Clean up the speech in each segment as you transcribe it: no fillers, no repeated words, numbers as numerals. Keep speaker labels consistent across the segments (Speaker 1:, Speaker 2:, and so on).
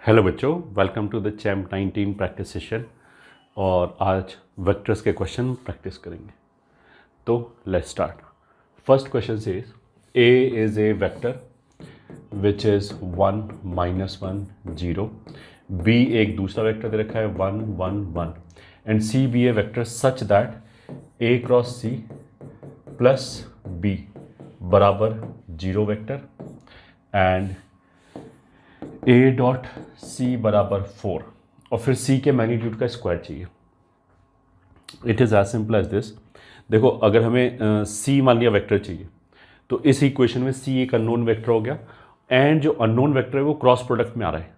Speaker 1: Hello बच्चों, welcome to the champ 19 practice session. और आज वेक्टर्स के क्वेश्चन प्रैक्टिस करेंगे। तो let's start. First question says a is a vector which is 1 -1 0। B एक दूसरा वेक्टर दे रखा है 1 1 1 and c be a vector such that a cross C plus b बराबर 0 वेक्टर एंड ए डॉट सी बराबर 4 और फिर सी के मैग्नीट्यूड का स्क्वायर चाहिए। It is as simple as this. देखो, अगर हमें सी मान लिया वेक्टर चाहिए तो इस इक्वेशन में सी एक अननोन वेक्टर हो गया एंड जो अननोन वेक्टर है वो क्रॉस प्रोडक्ट में आ रहा है।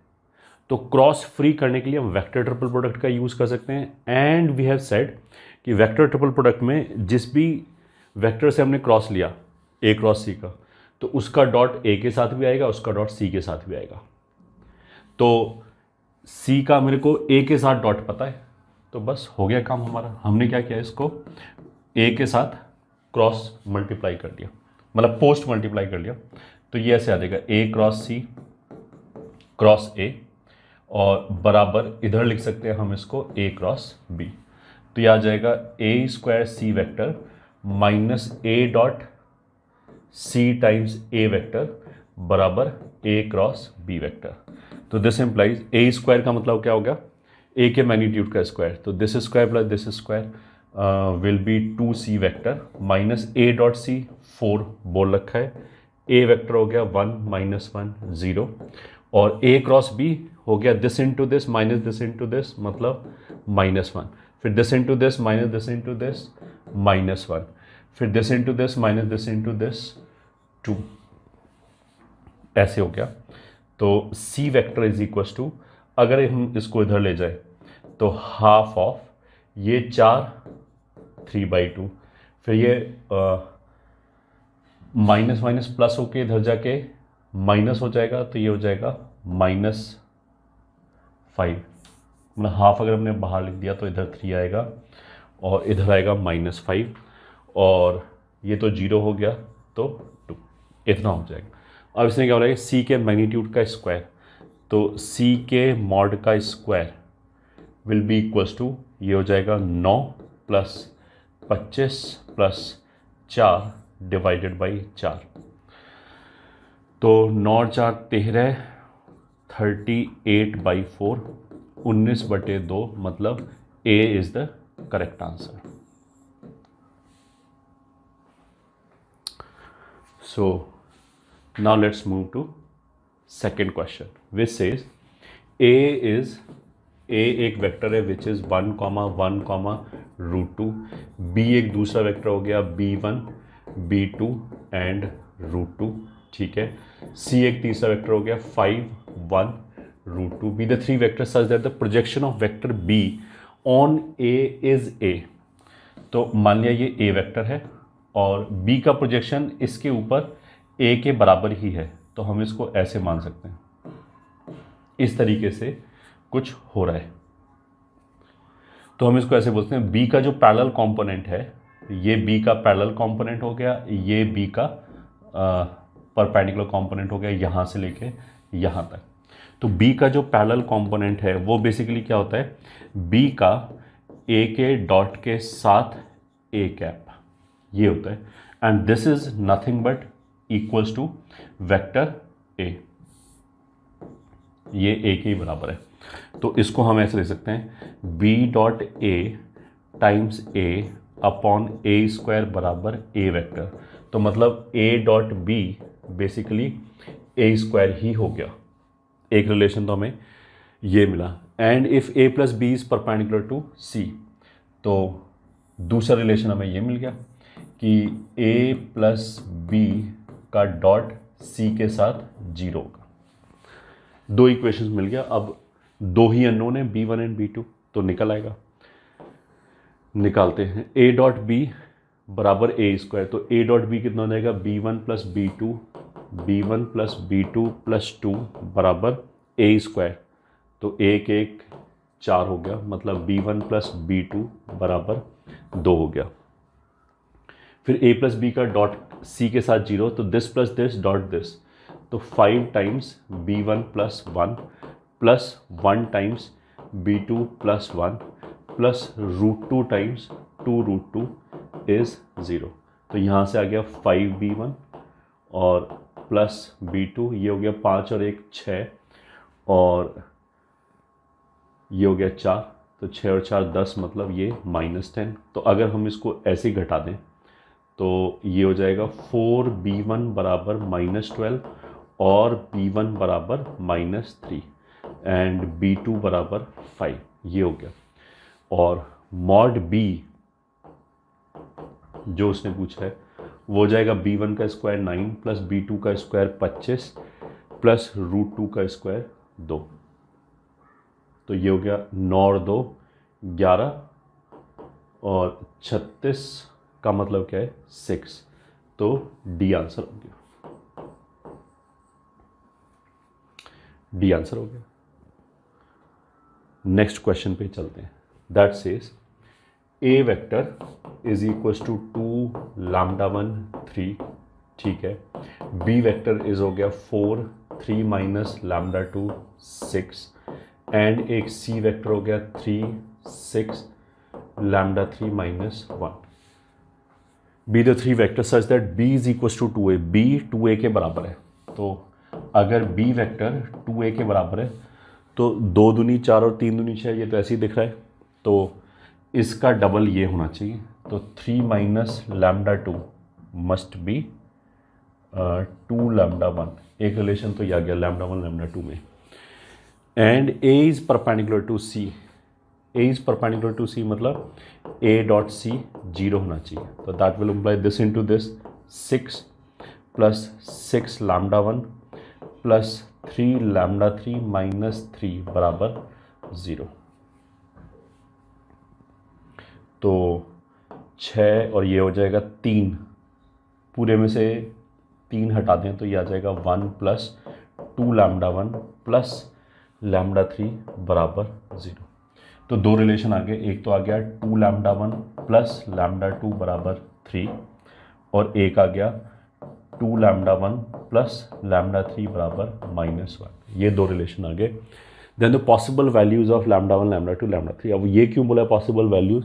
Speaker 1: तो क्रॉस फ्री करने के लिए हम वेक्टर ट्रिपल प्रोडक्ट का यूज़ कर सकते हैं एंड वी हैव सेड कि वेक्टर ट्रिपल प्रोडक्ट में जिस भी वेक्टर से हमने क्रॉस लिया ए क्रॉस सी का, तो उसका डॉट ए के साथ भी आएगा, उसका डॉट सी के साथ भी आएगा। तो C का मेरे को A के साथ डॉट पता है, तो बस हो गया काम हमारा। हमने क्या किया, इसको A के साथ क्रॉस मल्टीप्लाई कर दिया, मतलब पोस्ट मल्टीप्लाई कर लिया। तो ये ऐसे आ जाएगा A cross C cross A और बराबर इधर लिख सकते हैं हम इसको A क्रॉस B। तो ये आ जाएगा A square C vector minus A dot C times A vector बराबर A क्रॉस B वेक्टर। तो दिस इम्प्लाइज ए स्क्वायर का मतलब क्या हो गया, ए के मैग्नीट्यूड का स्क्वायर। तो this square plus this square will be 2C vector minus A dot c 4 बोल रखा है, ए वेक्टर हो गया 1 -1 0 और ए क्रॉस बी हो गया this into this minus this into this मतलब -1, फिर this into this minus this into this -1, फिर this into this minus this into this 2, ऐसे हो गया। तो C vector is equal to, अगर हम इसको इधर ले जाए तो हाफ ऑफ ये 4 3/2, फिर ये माइनस माइनस प्लस होके इधर जाके माइनस हो जाएगा, तो ये हो जाएगा -5। मतलब हाफ अगर हमने बाहर लिख दिया तो इधर 3 आएगा और इधर आएगा -5 और ये तो 0 हो गया तो 2, इतना हो जाएगा। अब इसने क्या बोला है, सी के मैग्नीट्यूड का स्क्वायर, तो सी के मॉड का square will be equals to, ये हो जाएगा 9 प्लस 25 प्लस 4 डिवाइडेड बाई 4। तो 9 और 4 13, 38/4 19/2 मतलब A is the correct answer. So now let's move to second question which says a एक वेक्टर है which is 1, 1, √2। b एक दूसरा वेक्टर हो गया b1 b2 एंड √2, ठीक है। c एक तीसरा वेक्टर हो गया 5, 1, √2। be the three vectors such that the projection of vector b on a is a। तो मान लिया ये a वेक्टर है और b का प्रोजेक्शन इसके ऊपर a के बराबर ही है, तो हम इसको ऐसे मान सकते हैं, इस तरीके से कुछ हो रहा है। तो हम इसको ऐसे बोलते हैं, b का जो पैरेलल कंपोनेंट है, ये b का पैरेलल कंपोनेंट हो गया, ये b का परपेंडिकुलर कंपोनेंट हो गया यहाँ से लेके यहाँ तक। तो b का जो पैरेलल कंपोनेंट है वो बेसिकली क्या होता है, b का a के डॉट के साथ a कैप, ये होता है and this is nothing but equals to vector a, ये ए के ही बराबर है। तो इसको हम ऐसे लिख सकते हैं, B dot A times A upon A square बराबर ए वेक्टर। तो मतलब A dot B basically A square ही हो गया। एक रिलेशन तो हमें ये मिला and if A plus B is perpendicular to C, तो दूसरा रिलेशन हमें ये मिल गया कि ए प्लस बी का डॉट सी के साथ 0 होगा। दो इक्वेशंस मिल गया। अब दो ही अननोन है b1 एंड b2, तो निकल आएगा, निकालते हैं। a डॉट बी बराबर ए स्क्वायर, तो a डॉट बी कितना हो जाएगा, b1 plus b2 b1 plus b2 plus 2 बराबर ए स्क्वायर। तो एक एक 4 हो गया, मतलब b1 प्लस b2 बराबर 2 हो गया। फिर a प्लस बी का डॉट c के साथ 0, तो this plus this dot this, तो 5 times b1 plus 1 plus 1 times b2 plus 1 plus √2 times 2√2 is 0। तो यहाँ से आ गया 5b1 और प्लस b2, ये हो गया 5 और 1 6 और ये हो गया 4, तो 6 और 4 10, मतलब ये -10। तो अगर हम इसको ऐसे ही घटा दें तो ये हो जाएगा 4b1 बराबर -12 और b1 बराबर -3 एंड b2 बराबर 5, ये हो गया। और मॉड b जो उसने पूछा है वो हो जाएगा b1 का स्क्वायर 9 प्लस b2 का स्क्वायर 25 प्लस √2 का स्क्वायर 2। तो ये हो गया 9 और 2 11 और 36 का मतलब क्या है 6। तो डी आंसर हो गया, डी आंसर हो गया। नेक्स्ट क्वेश्चन पे चलते हैं। That says a vector is equals to 2 λ1 3, ठीक है। बी वेक्टर इज हो गया 4 3 माइनस λ2 6 एंड एक सी वेक्टर हो गया 3 6 λ3 minus 1। B the three vector such that B is equals to 2a, B 2a के बराबर है। तो अगर बी वेक्टर 2a के बराबर है तो 2 दूनी 4 और 3 दूनी 6, ये तो ऐसे ही दिख रहा है, तो इसका डबल ये होना चाहिए। तो 3 माइनस λ2 मस्ट बी 2 λ1, एक रिलेशन तो ये आ गया λ1 λ2 में। And A is perpendicular to C, A is perpendicular to C मतलब ए डॉट सी 0 होना चाहिए। तो that will imply this into this 6 plus 6 λ1 plus 3 λ3 minus 3 बराबर 0। तो 6 और ये हो जाएगा 3, पूरे में से 3 हटा दें तो ये आ जाएगा 1 प्लस 2 λ1 प्लस λ3 बराबर 0। तो 2 रिलेशन आ गए, एक तो आ गया 2 λ1 प्लस λ2 बराबर 3 और एक आ गया 2 λ1 प्लस λ3 बराबर -1। ये 2 रिलेशन आ गए। Then the possible values of λ1 λ2 λ3। अब ये क्यों बोला पॉसिबल वैल्यूज,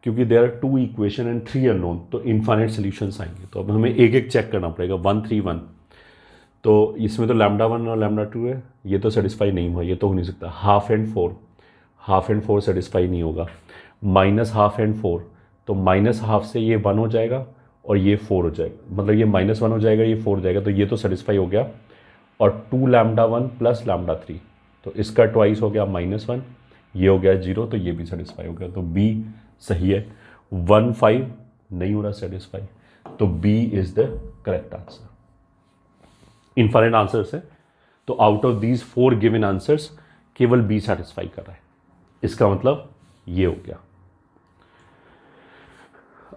Speaker 1: क्योंकि there are 2 equation and 3 unknown, तो इनफाइनाइट सॉल्यूशंस आएंगे। तो अब हमें एक एक चेक करना पड़ेगा। 1 3 1, तो इसमें तो λ1 और λ2 है, ये तो सेटिस्फाई नहीं हुआ, ये तो हो नहीं सकता। Half and 4, half and 4 satisfy नहीं होगा। माइनस हाफ एंड 4, तो माइनस हाफ से ये 1 हो जाएगा और ये 4 हो जाएगा, मतलब ये -1 हो जाएगा, ये 4 हो जाएगा, तो ये तो सेटिस्फाई हो गया। और 2 λ1 प्लस λ3, तो इसका ट्वाइस हो गया -1, ये हो गया 0, तो ये भी सेटिस्फाई हो गया। तो बी सही है। 1 5 नहीं हो रहा सेटिस्फाई, तो b is the correct answer. Infinite answers है, तो out of these 4 given answers केवल बी सेटिस्फाई कर रहा है, इसका मतलब ये हो गया।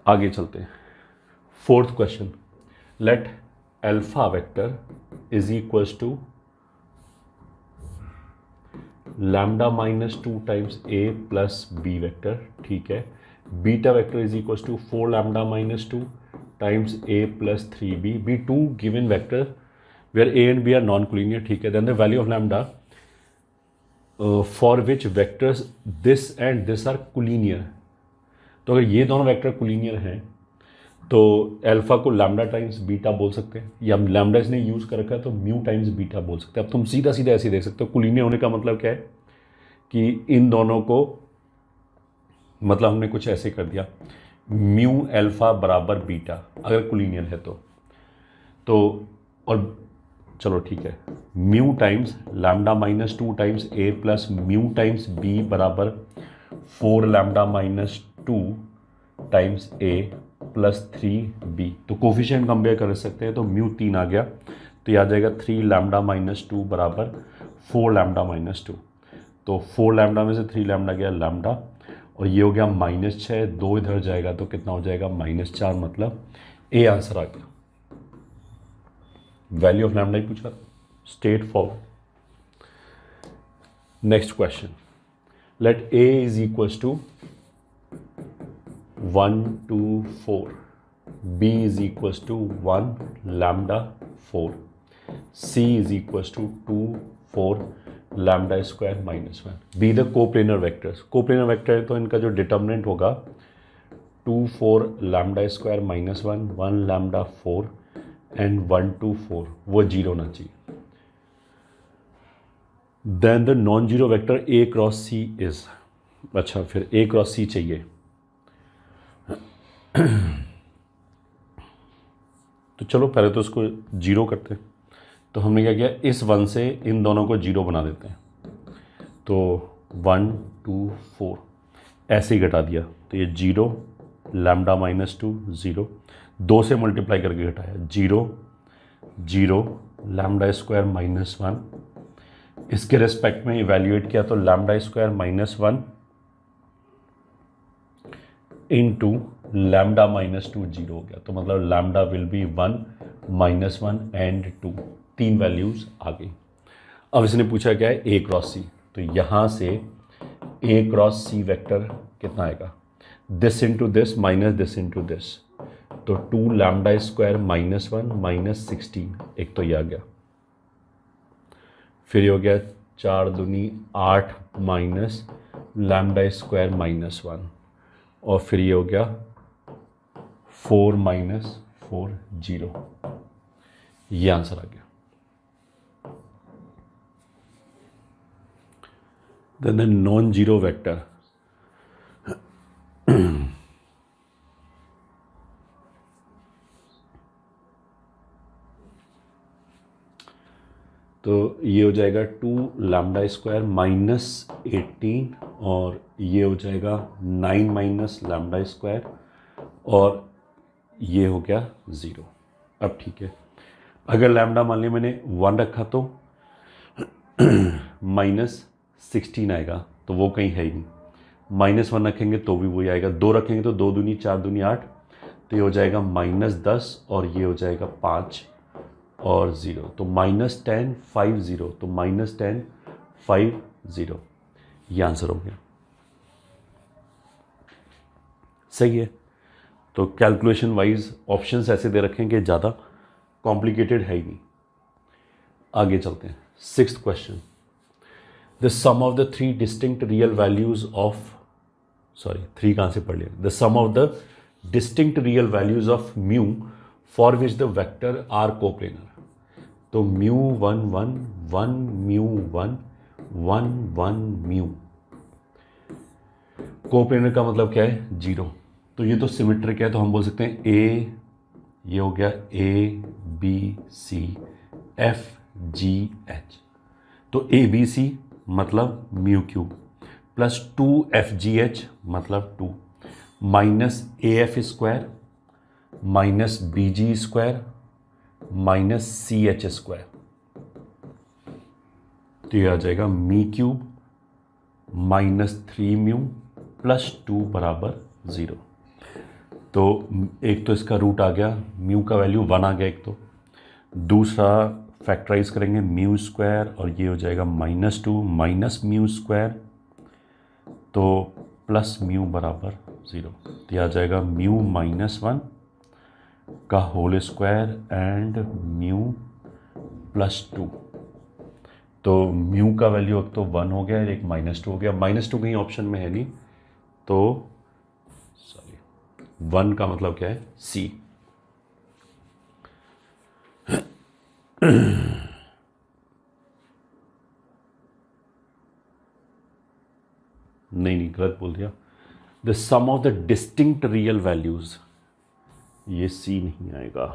Speaker 1: आगे चलते हैं। 4th question, let alpha vector is equals to lambda -2 times a plus B vector, ठीक है। Beta vector is equals to 4 lambda -2 times a plus 3b, b 2 given vector where a and B are non collinear, ठीक है। Then the value of lambda for which vectors this and this are collinear. तो अगर ये दोनों vector collinear हैं तो alpha को lambda times beta बोल सकते हैं, या लैम्डा इसने यूज़ कर रखा है तो म्यू टाइम्स बीटा बोल सकते हैं। अब तुम सीधा सीधा ऐसे देख सकते हो। कोलिनियर होने का मतलब क्या है कि इन दोनों को, मतलब हमने कुछ ऐसे कर दिया, म्यू अल्फा बराबर बीटा अगर कोलिनियर है तो और चलो ठीक है, mu times lambda -2 times a plus mu times B बराबर 4 lambda -2 times a plus 3b। तो कोफिशिएंट कंपेयर कर सकते हैं, तो म्यू 3 आ गया, तो यह आ जाएगा 3 लैम्डा -2 बराबर 4 लैम्डा -2। तो 4 लैम्डा में से 3 लैम्डा गया लैम्डा, और ये हो गया -6, 2 इधर जाएगा तो कितना हो जाएगा -4, मतलब ए आंसर आ गया। वैल्यू ऑफ लैम्डा ही पूछा, straightforward. Next question, let A is equals to 1 2 4, b is equals to 1 lambda 4, c is equals to 2 4, lambda square minus one. Be the coplanar vectors, coplanar vector है तो इनका जो determinant होगा 2 4 lambda square minus one, 1 lambda 4 and 1 2 4, वो zero होना चाहिए। Then the non zero vector a cross C is, अच्छा फिर ए क्रॉस सी चाहिए। तो चलो पहले तो उसको जीरो करते हैं। तो हमने क्या किया, इस 1 से इन दोनों को जीरो बना देते हैं। तो 1 2 4 ऐसे ही घटा दिया, तो ये जीरो लैम्डा माइनस 2 जीरो, 2 से मल्टीप्लाई करके घटाया, zero zero lambda square minus one. इसके रेस्पेक्ट में इवैल्यूएट किया तो lambda square minus one into lambda minus 2 zero हो गया। तो मतलब lambda will be 1 minus 1 and 2, तीन वैल्यूज आ गई। अब इसने पूछा क्या है, ए क्रॉस सी। तो यहाँ से ए क्रॉस सी वेक्टर कितना आएगा, this into this minus this into this, तो 2 लैम्डा स्क्वायर माइनस 1 माइनस 16, एक तो ये आ गया। फिर ये हो गया 4 दूनी 8 माइनस लैम्डा स्क्वायर माइनस 1, और फिर ये हो गया 4 माइनस 4 जीरो, ये आंसर आ गया। Then the non zero vector, तो ये हो जाएगा 2 लैम्डा स्क्वायर माइनस 18, और ये हो जाएगा 9 माइनस लैम्डा स्क्वायर, और ये हो गया 0। अब ठीक है, अगर लैम्डा मान लिया मैंने 1 रखा तो माइनस 16 आएगा, तो वो कहीं है ही नहीं। माइनस 1 रखेंगे तो भी वही आएगा, 2 रखेंगे तो 2 दूनी 4 दूनी 8, तो ये हो जाएगा माइनस 10, और ये हो जाएगा 5 और 0, तो माइनस 10 5 0, तो माइनस 10 5 0, ये आंसर हो गया। सही है। तो कैलकुलेशन वाइज ऑप्शंस ऐसे दे रखें कि ज़्यादा कॉम्प्लिकेटेड है ही नहीं। आगे चलते हैं। 6th question, the sum of the 3 distinct real values of, sorry 3 कहाँ से पढ़ लिया, the sum of the distinct real values of mu for which the vector are coplanar. तो म्यू 1 1 1 म्यू 1 1 1 म्यू, कोप्लेनर का मतलब क्या है, 0। तो ये तो सिमेट्रिक है, तो हम बोल सकते हैं ए, ये हो गया a B c f g h, तो ए बी सी मतलब mu cube plus 2 f g h मतलब 2 minus a f square minus b g square minus c h square, तो ये आ जाएगा mu cube minus 3 mu plus 2 बराबर 0। तो एक तो इसका रूट आ गया, म्यू का वैल्यू 1 आ गया एक तो, दूसरा फैक्टराइज करेंगे म्यू स्क्वायर, और ये हो जाएगा माइनस 2 माइनस म्यू स्क्वायर, तो प्लस म्यू बराबर 0, तो यह आ जाएगा म्यू माइनस 1 का whole square and mu plus 2। तो म्यू का वैल्यू अब तो 1 हो गया, एक माइनस 2 हो गया, माइनस 2 कहीं ऑप्शन में है नहीं, तो 1 का मतलब क्या है, सी। नहीं गलत बोल दिया, the sum of the distinct real values, ये सी नहीं आएगा।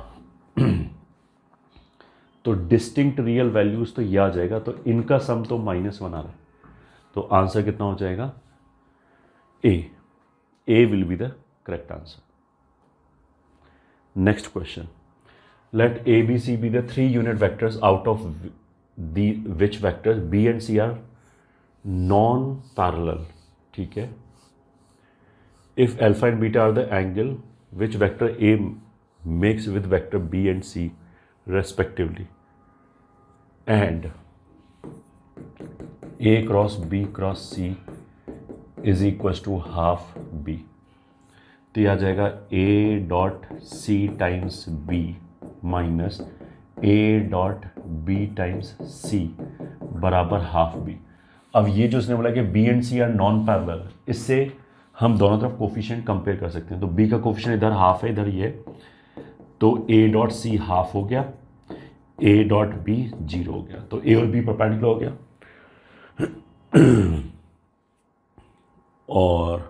Speaker 1: तो डिस्टिंक्ट रियल वैल्यूज तो ये आ जाएगा, तो इनका सम तो -1 आ रहा है, तो आंसर कितना हो जाएगा, A will be the correct answer. Next question, let A B C be the 3 unit vectors out of the which vectors B and C are non parallel. ठीक है, if alpha and beta are the angle which vector A makes with vector B and C respectively, and A cross B cross C is equal to half B, तो यह आ जाएगा A dot C times B minus A dot B times c बराबर half b. अब ये जो उसने बोला कि b and C are non parallel, इससे हम दोनों तरफ कोफिशिएंट कंपेयर कर सकते हैं। तो बी का कोफिशिएंट इधर हाफ है, इधर ये, तो ए डॉट सी हाफ हो गया, ए डॉट बी 0 हो गया, तो ए और बी परपेंडिकुलर हो गया। और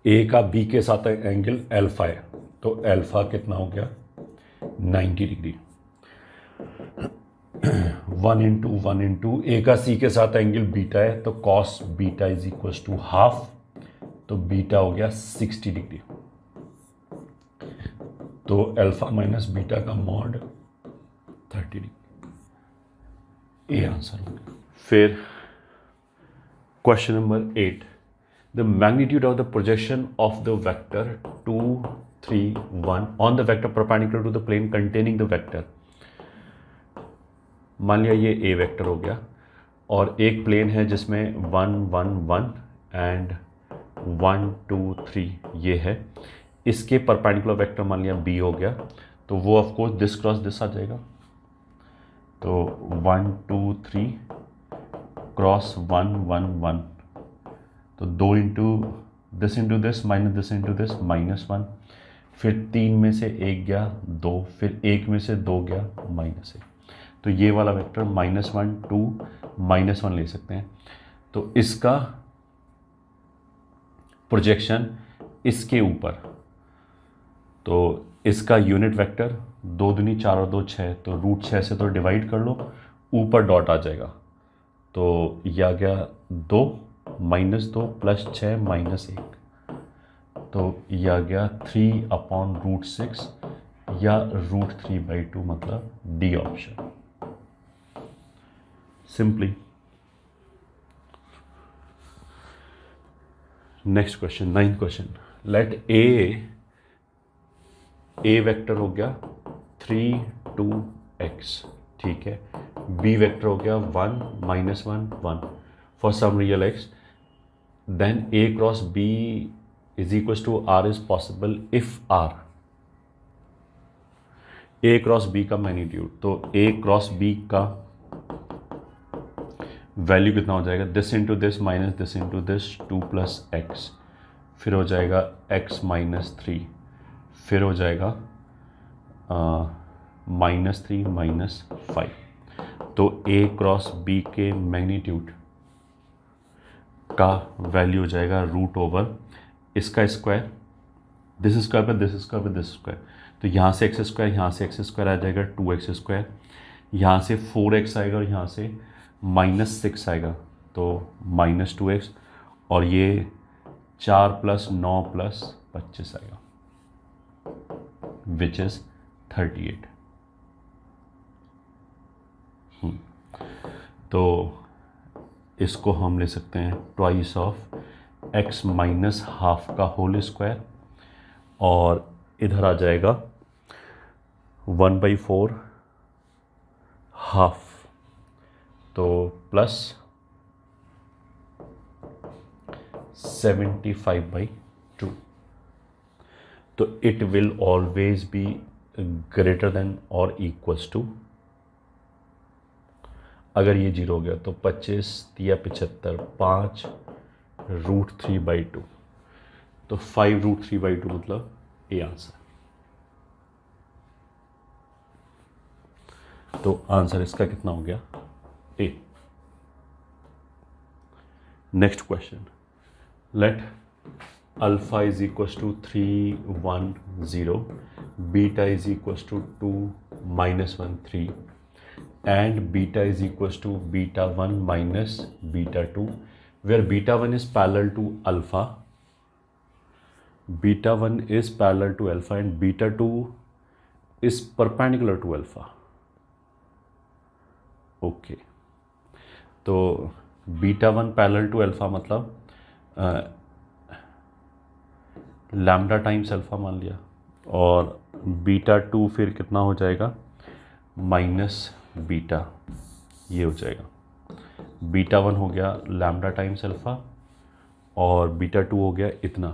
Speaker 1: ए का बी के साथ एंगल अल्फा है, तो अल्फा कितना हो गया 90 डिग्री। 1 इंटू ए का सी के साथ एंगल बीटा है, तो cos beta is equal to half, तो बीटा हो गया 60 डिग्री। तो अल्फा माइनस बीटा का मॉड 30 डिग्री, ये आंसर हो गया। फिर question number 8, the magnitude of the projection of the vector 2 3 1 on the vector perpendicular to the plane containing the vector. मान लिया ये ए वेक्टर हो गया और एक प्लेन है जिसमें 1 1 1 एंड 1 2 3 ये है, इसके परपेंडिकुलर वेक्टर मान लिया बी हो गया, तो वो of course this cross this आ जाएगा। तो 1 2 3 क्रॉस 1 1 1, तो 2 into this minus this into this -1, फिर 3 में से 1 गया 2, फिर 1 में से 2 गया -1, तो ये वाला वेक्टर -1 2 -1 ले सकते हैं। तो इसका प्रोजेक्शन इसके ऊपर, तो इसका यूनिट वेक्टर 2 दूनी 4 और 2 6, तो √6 से तो डिवाइड कर लो, ऊपर डॉट आ जाएगा, तो यह आ गया 2 -2 + 6 -1, तो यह आ गया 3/√6 या √3/2, मतलब D option. Simply next question, 9th question, let A vector हो गया 3 2 x, ठीक है, बी वेक्टर हो गया 1 -1 1 for some real x, then a cross b is equal to r is possible if r, a cross b का magnitude, तो a cross b का value कितना हो जाएगा, this into this minus this into this 2 + x, फिर हो जाएगा x -3, फिर हो जाएगा -3 -5, तो a क्रॉस b के मैग्नीट्यूड का वैल्यू हो जाएगा √, इसका स्क्वायर, दिस स्क्वायर पर दिस स्क्वायर पर दिस स्क्वायर, तो यहाँ से x², यहाँ से x² आ जाएगा 2x², यहाँ से 4x आएगा और यहाँ से -6 आएगा, तो -2x, और ये 4 + 9 + 25 आएगा, विच इज 38। तो इसको हम ले सकते हैं ट्वाइस ऑफ x -½ का होल स्क्वायर, और इधर आ जाएगा 1/4 हाफ, तो प्लस 75/2, तो it will always be greater than और इक्वल्स टू, अगर ये 0 हो गया तो 25 या 75 5 √3/2, तो 5 √3/2 मतलब ये आंसर। तो आंसर इसका कितना हो गया, A. Next question, let alpha is equal to 3 1 0, beta is equal to 2 -1 3, and beta is equals to β1 minus β2, where β1 is parallel to alpha, β1 is parallel to alpha and β2 is perpendicular to alpha. Okay, तो β1 parallel to alpha मतलब lambda times alpha मान लिया, और β2 फिर कितना हो जाएगा -β, ये हो जाएगा, β1 हो गया लैम्डा टाइम्स अल्फा और β2 हो गया इतना,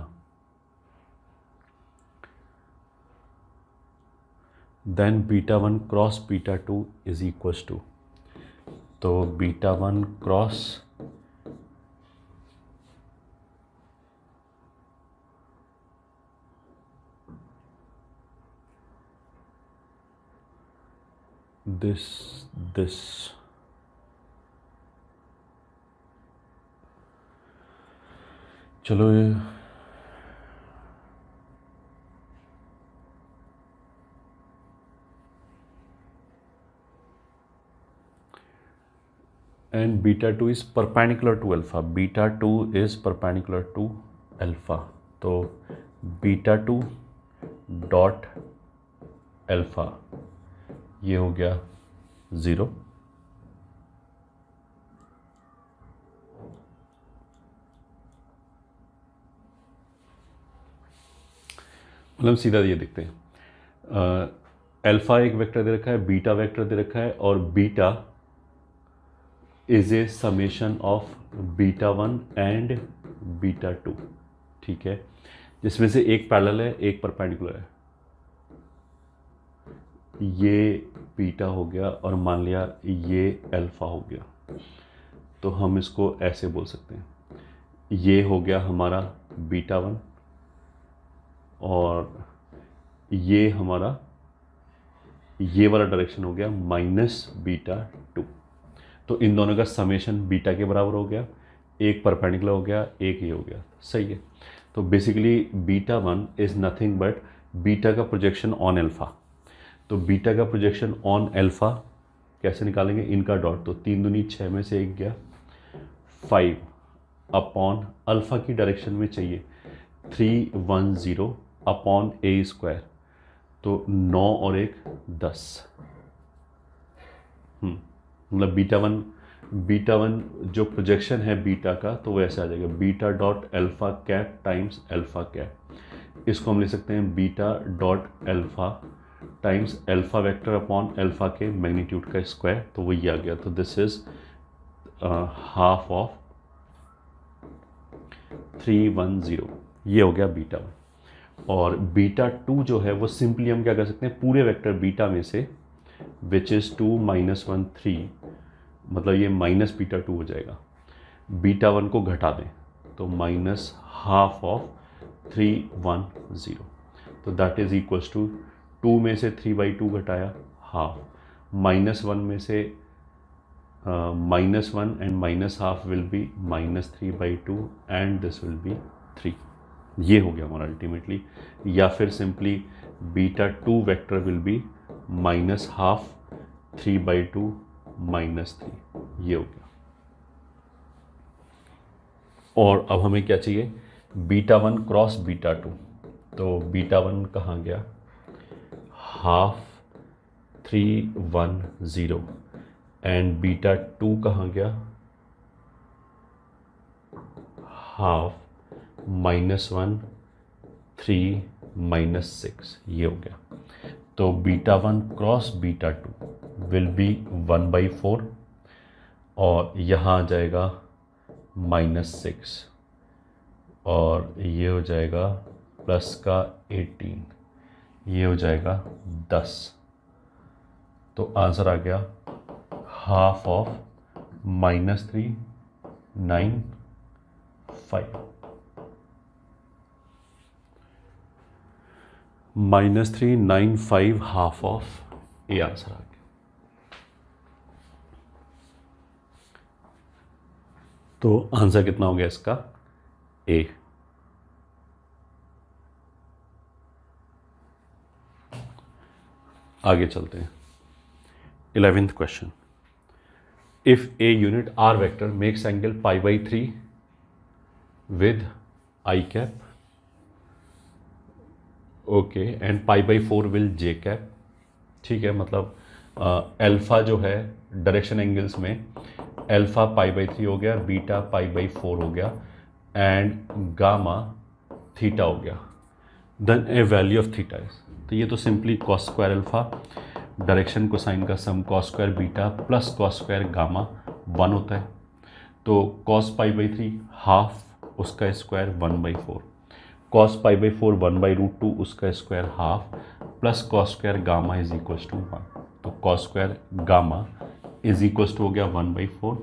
Speaker 1: then β1 cross β2 is equals to तो बीटा 1 क्रॉस दिस चलो ये and beta 2 is perpendicular to alpha. Beta 2 is perpendicular to alpha. तो beta 2 डॉट अल्फा ये हो गया 0. मतलब सीधा ये देखते हैं, अल्फा एक वेक्टर दे रखा है, बीटा वेक्टर दे रखा है, और beta is a summation of beta 1 and beta 2. ठीक है, जिसमें से एक पैरेलल है, एक परपेंडिकुलर है. ये बीटा हो गया और मान लिया ये अल्फा हो गया, तो हम इसको ऐसे बोल सकते हैं, ये हो गया हमारा बीटा 1 और ये हमारा ये वाला डायरेक्शन हो गया माइनस बीटा 2. तो इन दोनों का समेशन बीटा के बराबर हो गया, एक परपेंडिकुलर हो गया, एक ये हो गया. सही है. तो basically beta 1 is nothing but beta का प्रोजेक्शन ऑन अल्फा. तो बीटा का प्रोजेक्शन ऑन अल्फा कैसे निकालेंगे, इनका डॉट. तो 3 दूनी 6 में से एक गया 5 अपॉन अल्फा की डायरेक्शन में चाहिए 310 अपॉन ए स्क्वायर. तो 9 और 1 10. मतलब बीटा वन जो प्रोजेक्शन है बीटा का, तो वो ऐसे आ जाएगा beta dot alpha cap times alpha cap. इसको हम लिख सकते हैं beta dot alpha times alpha vector upon alpha के मैग्नीट्यूड का स्क्वायर. तो वो ये आ गया. तो दिस इज हाफ ऑफ 310. ये हो गया बीटा 1. और बीटा 2 जो है वो सिंपली हम क्या कर सकते हैं, पूरे वेक्टर बीटा में से विच इज़ 2 -1 3, मतलब ये माइनस बीटा 2 हो जाएगा. बीटा 1 को घटा दें तो माइनस हाफ ऑफ 310. तो दैट इज इक्वल्स टू 2 में से 3/2 घटाया हाफ, -1 में से -1 and minus half will be -3/2 and this will be 3. ये हो गया हमारा अल्टीमेटली. या फिर simply beta 2 vector will be minus half 3/2 -3. ये हो गया. और अब हमें क्या चाहिए, बीटा 1 क्रॉस बीटा 2. तो बीटा 1 कहाँ गया, हाफ 310 एंड बीटा 2 कहाँ गया, हाफ -1 3 -6. ये हो गया. तो beta 1 cross beta 2 will be 1/4 और यहाँ आ जाएगा -6 और ये हो जाएगा प्लस का 18, ये हो जाएगा 10. तो आंसर आ गया हाफ ऑफ -3 9 5. -3 9 5 हाफ ऑफ, ये आंसर आ गया. तो आंसर कितना हो गया इसका, ए. आगे चलते हैं. 11th question. If A unit or vector makes angle π/3 with I cap, okay, and π/4 will J cap. ठीक है, मतलब अल्फा जो है डायरेक्शन एंगल्स में अल्फा π/3 हो गया, बीटा π/4 हो गया एंड गामा थीटा हो गया. Then a value of theta is, तो ये तो simply cos square alpha direction cosine का sum cos square beta plus cos square gamma 1 होता है. तो कॉस π/3 हाफ उसका स्क्वायर 1/4, कॉस π/4 1/√2 उसका square half plus cos square gamma is equals to 1. तो cos square gamma is equals to हो गया 1/4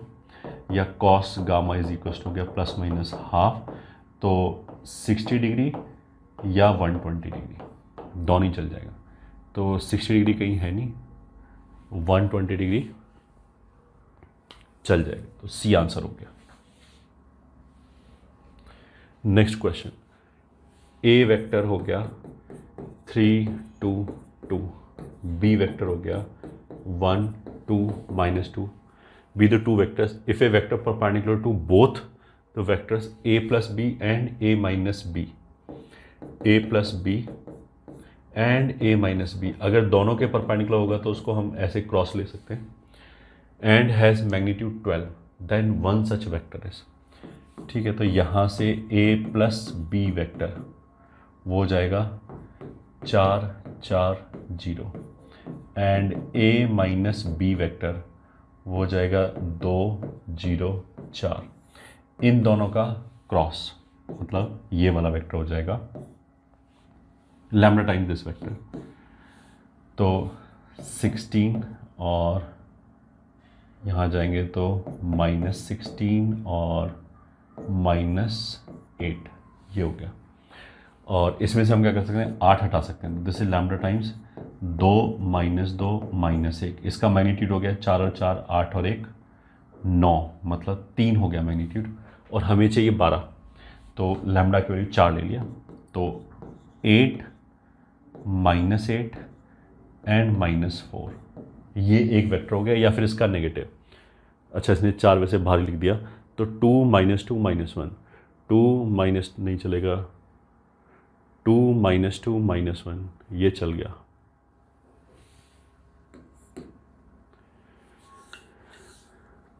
Speaker 1: या cos gamma is equals to हो गया प्लस माइनस हाफ, तो 60 डिग्री या 120 डिग्री दोनों ही चल जाएगा। तो 60 डिग्री कहीं है नहीं, 120 डिग्री चल जाएगा, तो सी आंसर हो गया। नेक्स्ट क्वेश्चन, ए वेक्टर हो गया 3 2 2, बी वेक्टर हो गया 1 2 -2, be the two vectors if a vector perpendicular to both the vectors a plus b and a minus b, a plus b and a minus b, अगर दोनों के perpendicular होगा तो उसको हम ऐसे क्रॉस ले सकते हैं, and has magnitude 12, then one such vector is, ठीक है। तो यहाँ से a plus b वेक्टर वो जाएगा 4 4 0 and a minus b vector वो जाएगा 2 0 4, इन दोनों का क्रॉस मतलब ये वाला वेक्टर हो जाएगा लैम्डा टाइम दिस वेक्टर, तो 16 और यहाँ जाएंगे तो -16 और -8 ये हो गया। और इसमें से हम क्या कर सकते हैं, 8 हटा सकते हैं, दिस इज लैम्डा टाइम्स 2 -2 -1, इसका मैग्नीट्यूड हो गया 4 और 4 8 और 1 9, मतलब 3 हो गया मैग्नीट्यूड, और हमें चाहिए 12, तो लैम्डा की वैल्यू 4 ले लिया, तो 8 -8 एंड -4 ये एक वेक्टर हो गया, या फिर इसका नेगेटिव, अच्छा इसने 4 वैसे बाहर लिख दिया, तो 2 -2 -1, 2 माइनस नहीं चलेगा, 2 -2 -1 ये चल गया,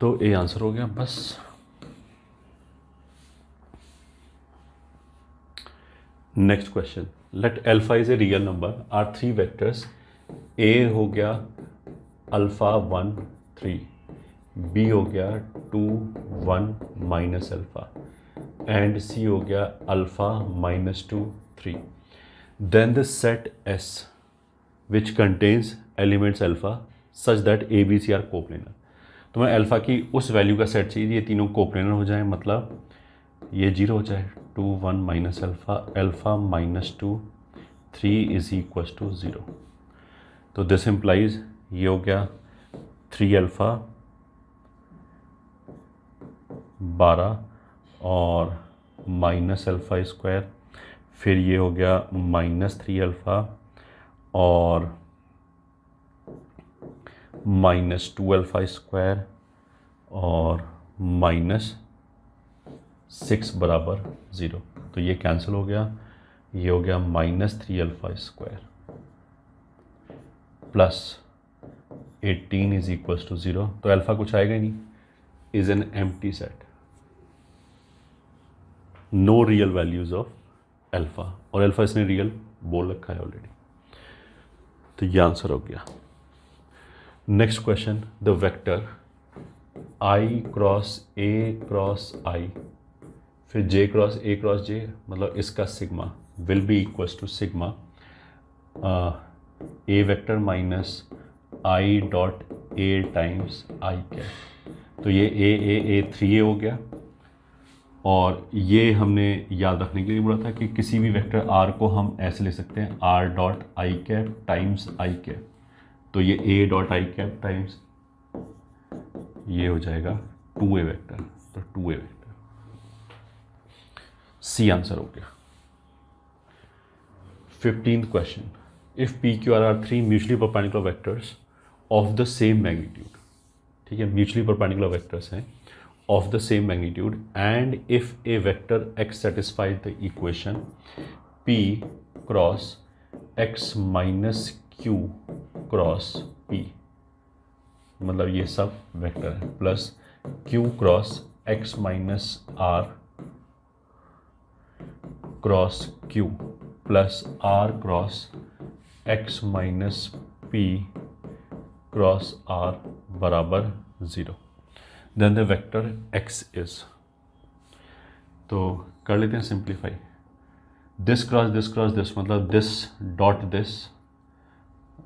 Speaker 1: तो ए आंसर हो गया बस। Next question, let alpha is a real number R 3 vectors, A हो गया अल्फा 1 3, बी हो गया 2 1 माइनस अल्फा, एंड सी हो गया alpha -2 3, then the set S which contains elements alpha such that a B C are coplanar. तो मैं alpha की उस वैल्यू का सेट चाहिए ये तीनों कोप्लेनर हो जाए, मतलब ये 0 हो जाए, 2 1 minus alpha alpha -2 3 is equals to 0, तो दिस इम्प्लाइज ये हो गया 3 अल्फा 12 और माइनस अल्फा स्क्वायर, फिर ये हो गया -3 अल्फा और -2 अल्फा स्क्वायर और -6 बराबर 0, तो ये कैंसिल हो गया, ये हो गया -3 alpha square plus 18 is equals to 0, तो अल्फा कुछ आएगा ही नहीं, is an empty set, no real values of alpha, और अल्फा इसने रियल बोल रखा है ऑलरेडी, तो ये आंसर हो गया। Next question, the vector i cross a cross i फिर j cross a cross j, मतलब इसका sigma will be equals to sigma a vector minus i dot a times i cap, तो ये a 3a हो गया, और ये हमने याद रखने के लिए बोला था कि किसी भी वेक्टर r को हम ऐसे ले सकते हैं r dot i cap times i cap, तो ये a dot i cap times ये हो जाएगा 2a वेक्टर, तो 2a वेक्टर, सी आंसर हो गया। 15th question, if p q r are 3 mutually perpendicular vectors of the same magnitude, ठीक है, म्यूचुअली परपेंडिकुलर वेक्टर्स हैं of the same magnitude, and if A vector x satisfies the equation p cross x minus q cross p, मतलब ये सब vector है, plus q cross x minus r cross q plus r cross x minus p cross r बराबर 0, then the vector x is, तो कर लेते हैं simplify, this cross this मतलब दिस डॉट दिस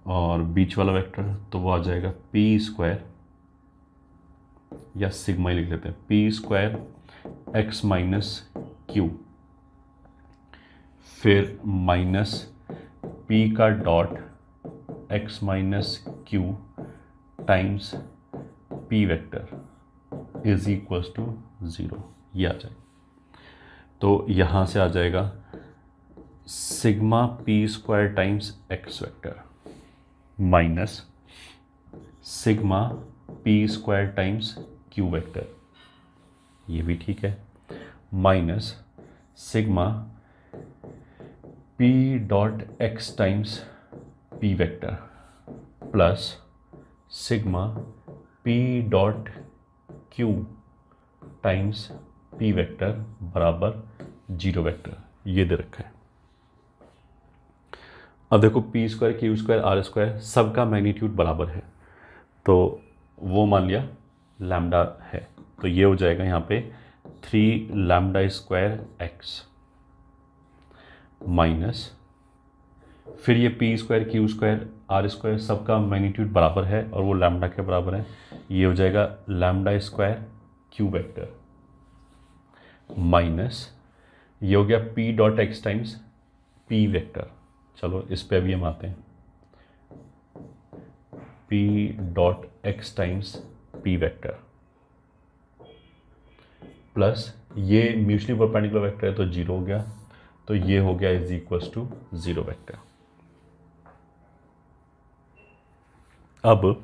Speaker 1: और बीच वाला वेक्टर, तो वो आ जाएगा p स्क्वायर या सिग्मा ही लिख लेते हैं, p square x minus q, फिर माइनस पी का dot x minus q times p vector is equals to 0, ये आ जाएगा। तो यहाँ से आ जाएगा sigma p square times x vector minus sigma p square times q vector, ये भी ठीक है, minus sigma p dot x times p vector plus sigma p dot q times p vector बराबर 0 वेक्टर, ये दे रखा है। अब देखो p square q square r square सबका मैग्नीट्यूड बराबर है, तो वो मान लिया लैम्डा है, तो ये हो जाएगा यहाँ पे 3 लैम्डा स्क्वायर एक्स माइनस, फिर ये p square q square r square सबका मैग्नीट्यूड बराबर है और वो लैम्डा के बराबर है, ये हो जाएगा lambda square Q vector minus ये हो गया P dot x times p vector. चलो इस पे भी हम आते हैं, P dot x times p vector plus ये म्यूचुअली परपेंडिकुलर वेक्टर है तो 0 हो गया, तो ये हो गया इज इक्वल्स टू 0 वेक्टर। अब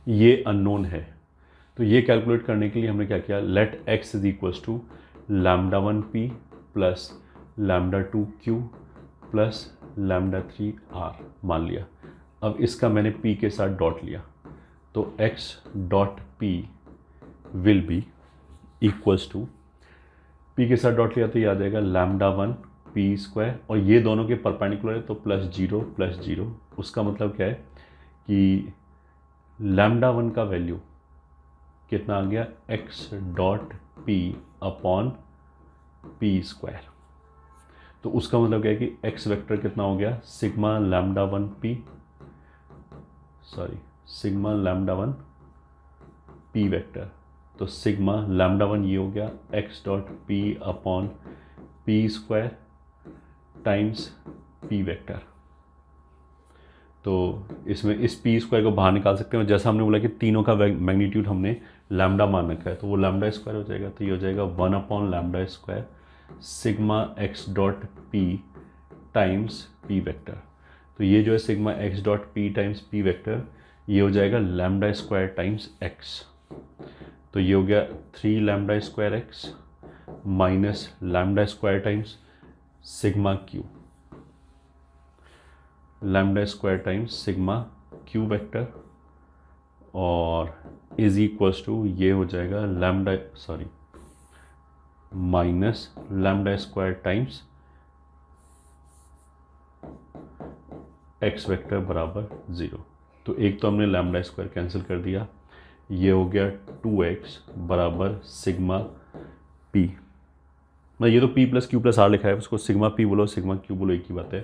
Speaker 1: ये अननोन है, तो ये कैलकुलेट करने के लिए हमने क्या किया, let x is equals to lambda 1 p plus lambda 2 q plus lambda 3 r मान लिया। अब इसका मैंने p के साथ डॉट लिया, तो x dot p will be equals to, p के साथ डॉट लिया तो ये आ जाएगा लैम्डा 1 p स्क्वायर, और ये दोनों के परपेंडिकुलर है तो प्लस जीरो, उसका मतलब क्या है कि लैम्डा 1 का वैल्यू कितना आ गया, x dot p upon p square, तो उसका मतलब क्या है कि x वेक्टर कितना हो गया, सिग्मा लैम्डा 1 p वेक्टर, तो सिग्मा लैम्डा 1 ये हो गया x dot p upon p square times p vector. तो इसमें इस p स्क्वायर को बाहर निकाल सकते हैं, जैसा हमने बोला कि तीनों का मैग्नीट्यूड हमने लैम्डा मान रखा है, तो वो लैम्डा स्क्वायर हो जाएगा, तो ये हो जाएगा 1 upon lambda square sigma x dot p times p vector. तो ये जो है sigma x dot p times p vector, ये हो जाएगा लैम्डा स्क्वायर टाइम्स x, तो ये हो गया 3 lambda square x minus lambda square times sigma q, lambda square times sigma q vector, और इज इक्वल्स टू ये हो जाएगा minus lambda square times x vector बराबर 0। तो एक तो हमने लैम्डा स्क्वायर कैंसिल कर दिया, ये हो गया 2x बराबर सिग्मा p, मैं ये तो p plus Q plus r लिखा है, उसको सिग्मा p बोलो सिग्मा q बोलो, एक ही बात है।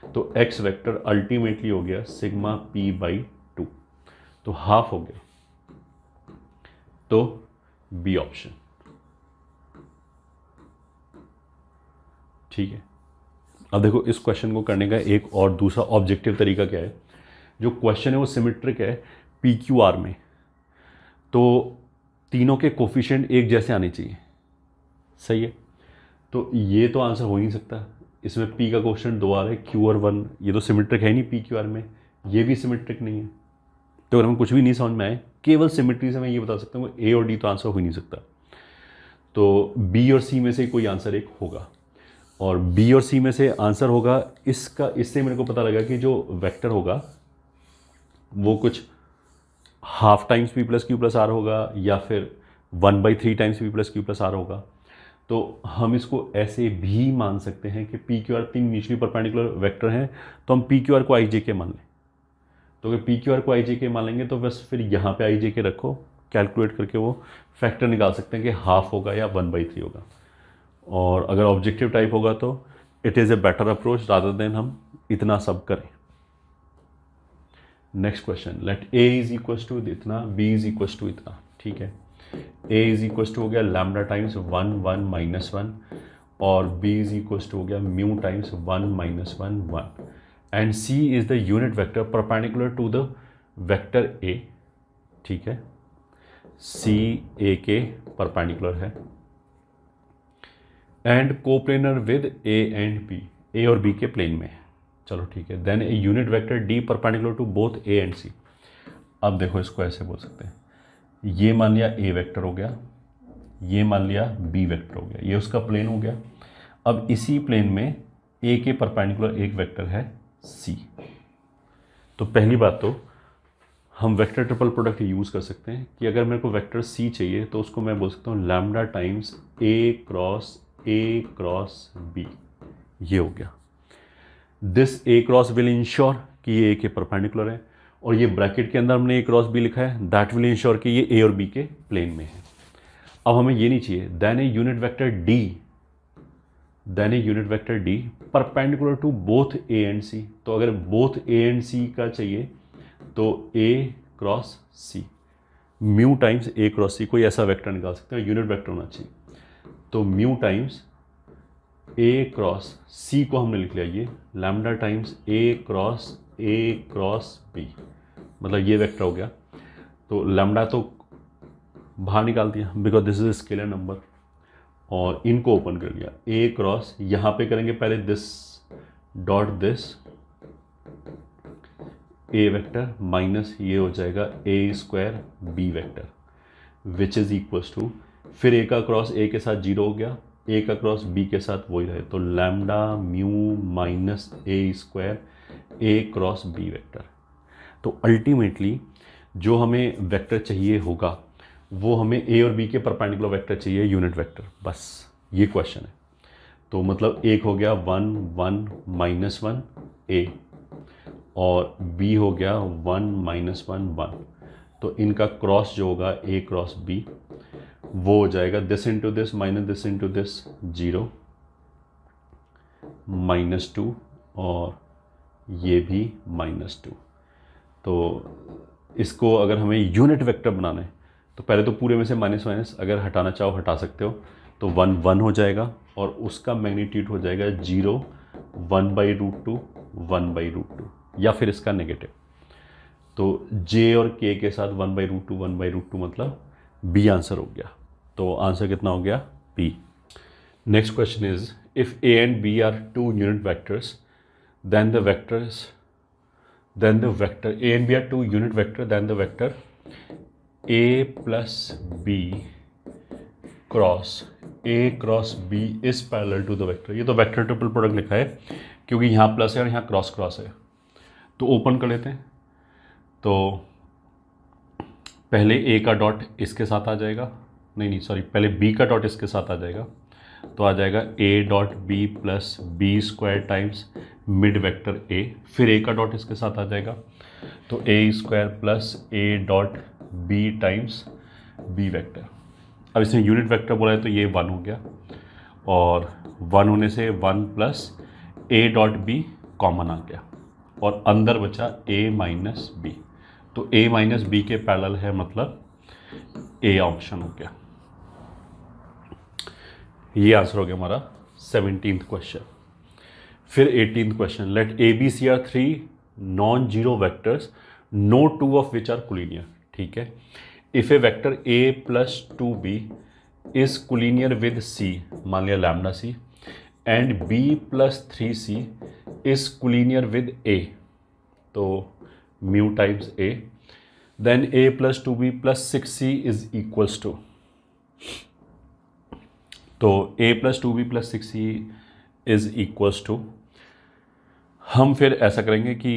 Speaker 1: तो x वेक्टर अल्टीमेटली हो गया सिग्मा p बाई 2, तो हाफ हो गया, तो बी ऑप्शन ठीक है। अब देखो इस क्वेश्चन को करने का एक और दूसरा ऑब्जेक्टिव तरीका क्या है, जो क्वेश्चन है वो सिमेट्रिक है पी क्यू आर में, तो तीनों के कोफिशिएंट एक जैसे आने चाहिए, सही है। तो ये तो आंसर हो ही नहीं सकता, इसमें p का कोफिशिएंट 2 आ रहा है, q और 1, ये तो सिमेट्रिक है नहीं पी क्यू आर में, ये भी सिमेट्रिक नहीं है। तो अगर हमें कुछ भी नहीं समझ में आए, केवल सिमेट्री से मैं ये बता सकता हूँ a और d तो आंसर हो ही नहीं सकता, तो b और c में से कोई आंसर एक होगा, और b और c में से आंसर होगा इसका। इससे मेरे को पता लगा कि जो वेक्टर होगा वो कुछ half times p plus Q plus R होगा, या फिर 1/3 times p plus Q plus R होगा। तो हम इसको ऐसे भी मान सकते हैं कि P q are 3 mutually perpendicular vector हैं, तो हम पी क्यू आर को आई जे के मान लें। तो अगर पी क्यू आर को आई जे के मान लेंगे तो बस फिर यहाँ पे आई जे के रखो, कैलकुलेट करके वो फैक्टर निकाल सकते हैं कि हाफ होगा या 1/3 होगा। और अगर ऑब्जेक्टिव टाइप होगा तो it is a better approach rather than हम इतना सब करें। Next question, let A is equal to इतना, बी इज इक्वल टू इतना, ठीक है। ए इज इक्वल टू हो गया लैम्डा टाइम्स 1 1 माइनस 1 और बी इज इक्वल टू हो गया mu times 1 minus 1 1 and c is the unit vector perpendicular to the vector a, ठीक है। सी ए के परपेंडिकुलर है and coplanar with a and b, a और b के plane में है, चलो ठीक है। Then a unit vector d perpendicular to both a and c. अब देखो इसको ऐसे बोल सकते हैं, ये मान लिया ए वेक्टर हो गया, ये मान लिया बी वेक्टर हो गया, ये उसका प्लेन हो गया। अब इसी प्लेन में ए के परपेंडिकुलर एक वेक्टर है सी। तो पहली बात तो हम वेक्टर ट्रिपल प्रोडक्ट यूज़ कर सकते हैं कि अगर मेरे को वेक्टर सी चाहिए तो उसको मैं बोल सकता हूँ लैम्डा टाइम्स ए क्रॉस बी, ये हो गया। This A cross will ensure कि ये ए के परपेंडिकुलर है, और ये ब्रैकेट के अंदर हमने ए क्रॉस बी लिखा है, दैट विल इंश्योर कि ये ए और बी के प्लेन में है। अब हमें ये नहीं चाहिए, then a unit vector d perpendicular to both a and c. तो अगर बोथ ए एंड सी का चाहिए तो a cross c, mu times A cross c, कोई ऐसा वेक्टर निकाल सकते हैं, यूनिट वेक्टर होना चाहिए। तो म्यू टाइम्स ए क्रॉस सी को हमने लिख लिया ये लैम्डा टाइम्स ए क्रॉस बी, मतलब ये वेक्टर हो गया। तो लैम्डा तो बाहर निकाल दिया because this is a scalar number, और इनको ओपन कर लिया। ए क्रॉस यहाँ पे करेंगे पहले this dot this a vector minus ये हो जाएगा a square b vector which is equals to, फिर ए का क्रॉस ए के साथ 0 हो गया, ए का क्रॉस बी के साथ वही रहे, तो लैम्डा म्यू माइनस ए स्क्वायर ए क्रॉस बी वेक्टर। तो अल्टीमेटली जो हमें वेक्टर चाहिए होगा वो हमें ए और बी के परपेंडिकुलर वेक्टर चाहिए, यूनिट वेक्टर, बस ये क्वेश्चन है। तो मतलब एक हो गया 1 1 माइनस 1 ए और बी हो गया 1 माइनस 1 1, तो इनका क्रॉस जो होगा ए क्रॉस बी वो हो जाएगा this into this minus this into this 0 -2 और ये भी -2। तो इसको अगर हमें यूनिट वेक्टर बनाना है तो पहले तो पूरे में से माइनस माइनस अगर हटाना चाहो हटा सकते हो, तो 1 1 हो जाएगा और उसका मैग्नीट्यूड हो जाएगा 0 1/√2 1/√2 या फिर इसका नेगेटिव। तो जे और के के साथ 1/√2 1/√2 मतलब बी आंसर हो गया। तो आंसर कितना हो गया? B. Next question is if A and B are 2 unit vectors then the vectors then the vector a and b are 2 unit vector, then the vector a plus b cross b is parallel to the vector। ये तो vector triple product लिखा है क्योंकि यहाँ plus है और यहाँ cross cross है। तो ओपन कर लेते हैं। तो पहले a का डॉट इसके साथ आ जाएगा, नहीं सॉरी, पहले b का डॉट इसके साथ आ जाएगा, तो आ जाएगा a dot B plus B square times mid vector a, फिर a का डॉट इसके साथ आ जाएगा, तो a square plus a dot b times b vector. अब इसमें यूनिट वेक्टर बोला है तो ये 1 हो गया, और 1 होने से 1 plus a dot b common आ गया और अंदर बचा a माइनस बी। तो a माइनस बी के पैरेलल है, मतलब a ऑप्शन हो गया। ये आंसर हो गया हमारा 17th क्वेश्चन। फिर 18th question, let A B C are 3 non zero vectors no 2 of which are collinear. ठीक है, if A vector A plus 2b is collinear with C, मान लिया lambda C, and b plus 3c is collinear with a, तो mu times a, then a plus 2b plus 6c is equals to, तो a plus 2b plus 6c is equals to, हम फिर ऐसा करेंगे कि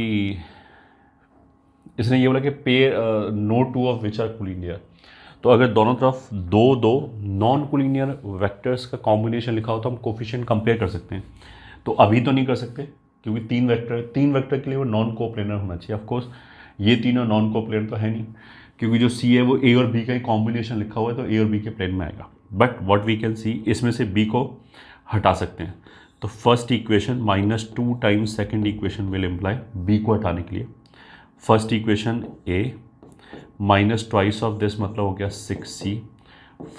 Speaker 1: इसने ये बोला कि pair no 2 of which are collinear, तो अगर दोनों तरफ दो नॉन कोलिनियर वेक्टर्स का कॉम्बिनेशन लिखा हो तो हम कोफिशिएंट कंपेयर कर सकते हैं। तो अभी तो नहीं कर सकते क्योंकि तीन वेक्टर के लिए वो नॉन कोप्लेनर होना चाहिए। ऑफ कोर्स ये तीनों नॉन कोप्लेनर तो है नहीं, क्योंकि जो सी है वो ए और बी का ही कॉम्बिनेशन लिखा हुआ है, तो ए और बी के प्लेन में आएगा। But what we can see, इसमें से बी को हटा सकते हैं। तो first equation -2 times second equation will imply, B को हटाने के लिए first equation A minus twice of this मतलब हो गया 6c,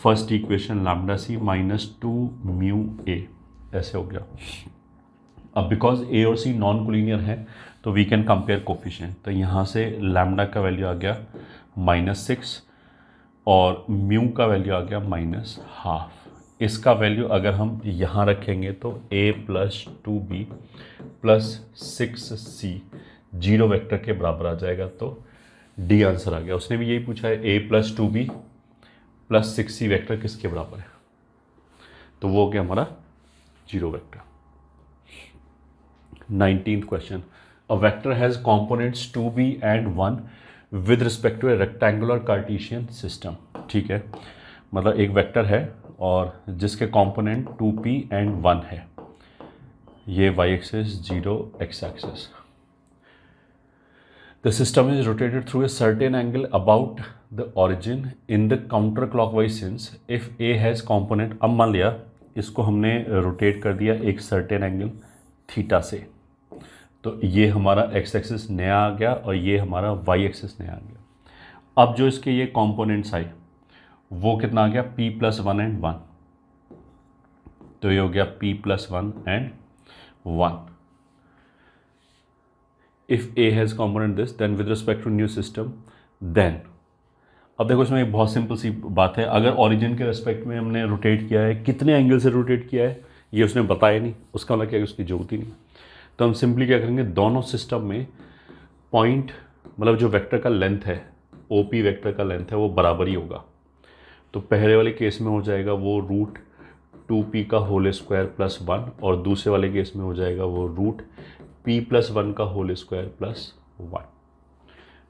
Speaker 1: first equation lambda C minus 2 mu A, ऐसे हो गया। अब बिकॉज ए और सी नॉन कोलिनियर है तो वी कैन कंपेयर कोफिशिएंट, तो यहाँ से लैम्डा का वैल्यू आ गया -6 और म्यू का वैल्यू आ गया -12। इसका वैल्यू अगर हम यहाँ रखेंगे तो a + 2b + 6c 0 वेक्टर के बराबर आ जाएगा, तो डी आंसर आ गया। उसने भी यही पूछा है a + 2b + 6c वेक्टर किसके बराबर है, तो वो हो गया हमारा 0 vector. 19th question, a vector has components 2b and 1 with respect to a rectangular Cartesian system। ठीक है, मतलब एक वेक्टर है और जिसके कंपोनेंट 2p and 1 है, ये y axis 0 x axis. The system is rotated through a certain angle about the origin in the counterclockwise sense if a has component। अब मान लिया इसको हमने रोटेट कर दिया एक सर्टेन एंगल थीटा से, तो ये हमारा x एक्सिस नया आ गया और ये हमारा y एक्सिस नया आ गया। अब जो इसके ये कंपोनेंट्स आए वो कितना आ गया p + 1 and 1, तो ये हो गया p + 1 and 1। If a has component this then with respect to new system then. अब देखो इसमें एक बहुत सिंपल सी बात है, अगर ओरिजिन के रिस्पेक्ट में हमने रोटेट किया है, कितने एंगल से रोटेट किया है ये उसने बताया नहीं, उसका मतलब क्या है उसकी जरूरत ही नहीं। तो हम सिंपली क्या करेंगे, दोनों सिस्टम में पॉइंट मतलब जो वेक्टर का लेंथ है, OP वेक्टर का लेंथ है वो बराबर ही होगा। तो पहले वाले केस में हो जाएगा वो √2p का होल स्क्वायर + 1 और दूसरे वाले केस में हो जाएगा वो √p + 1 का होल स्क्वायर + 1।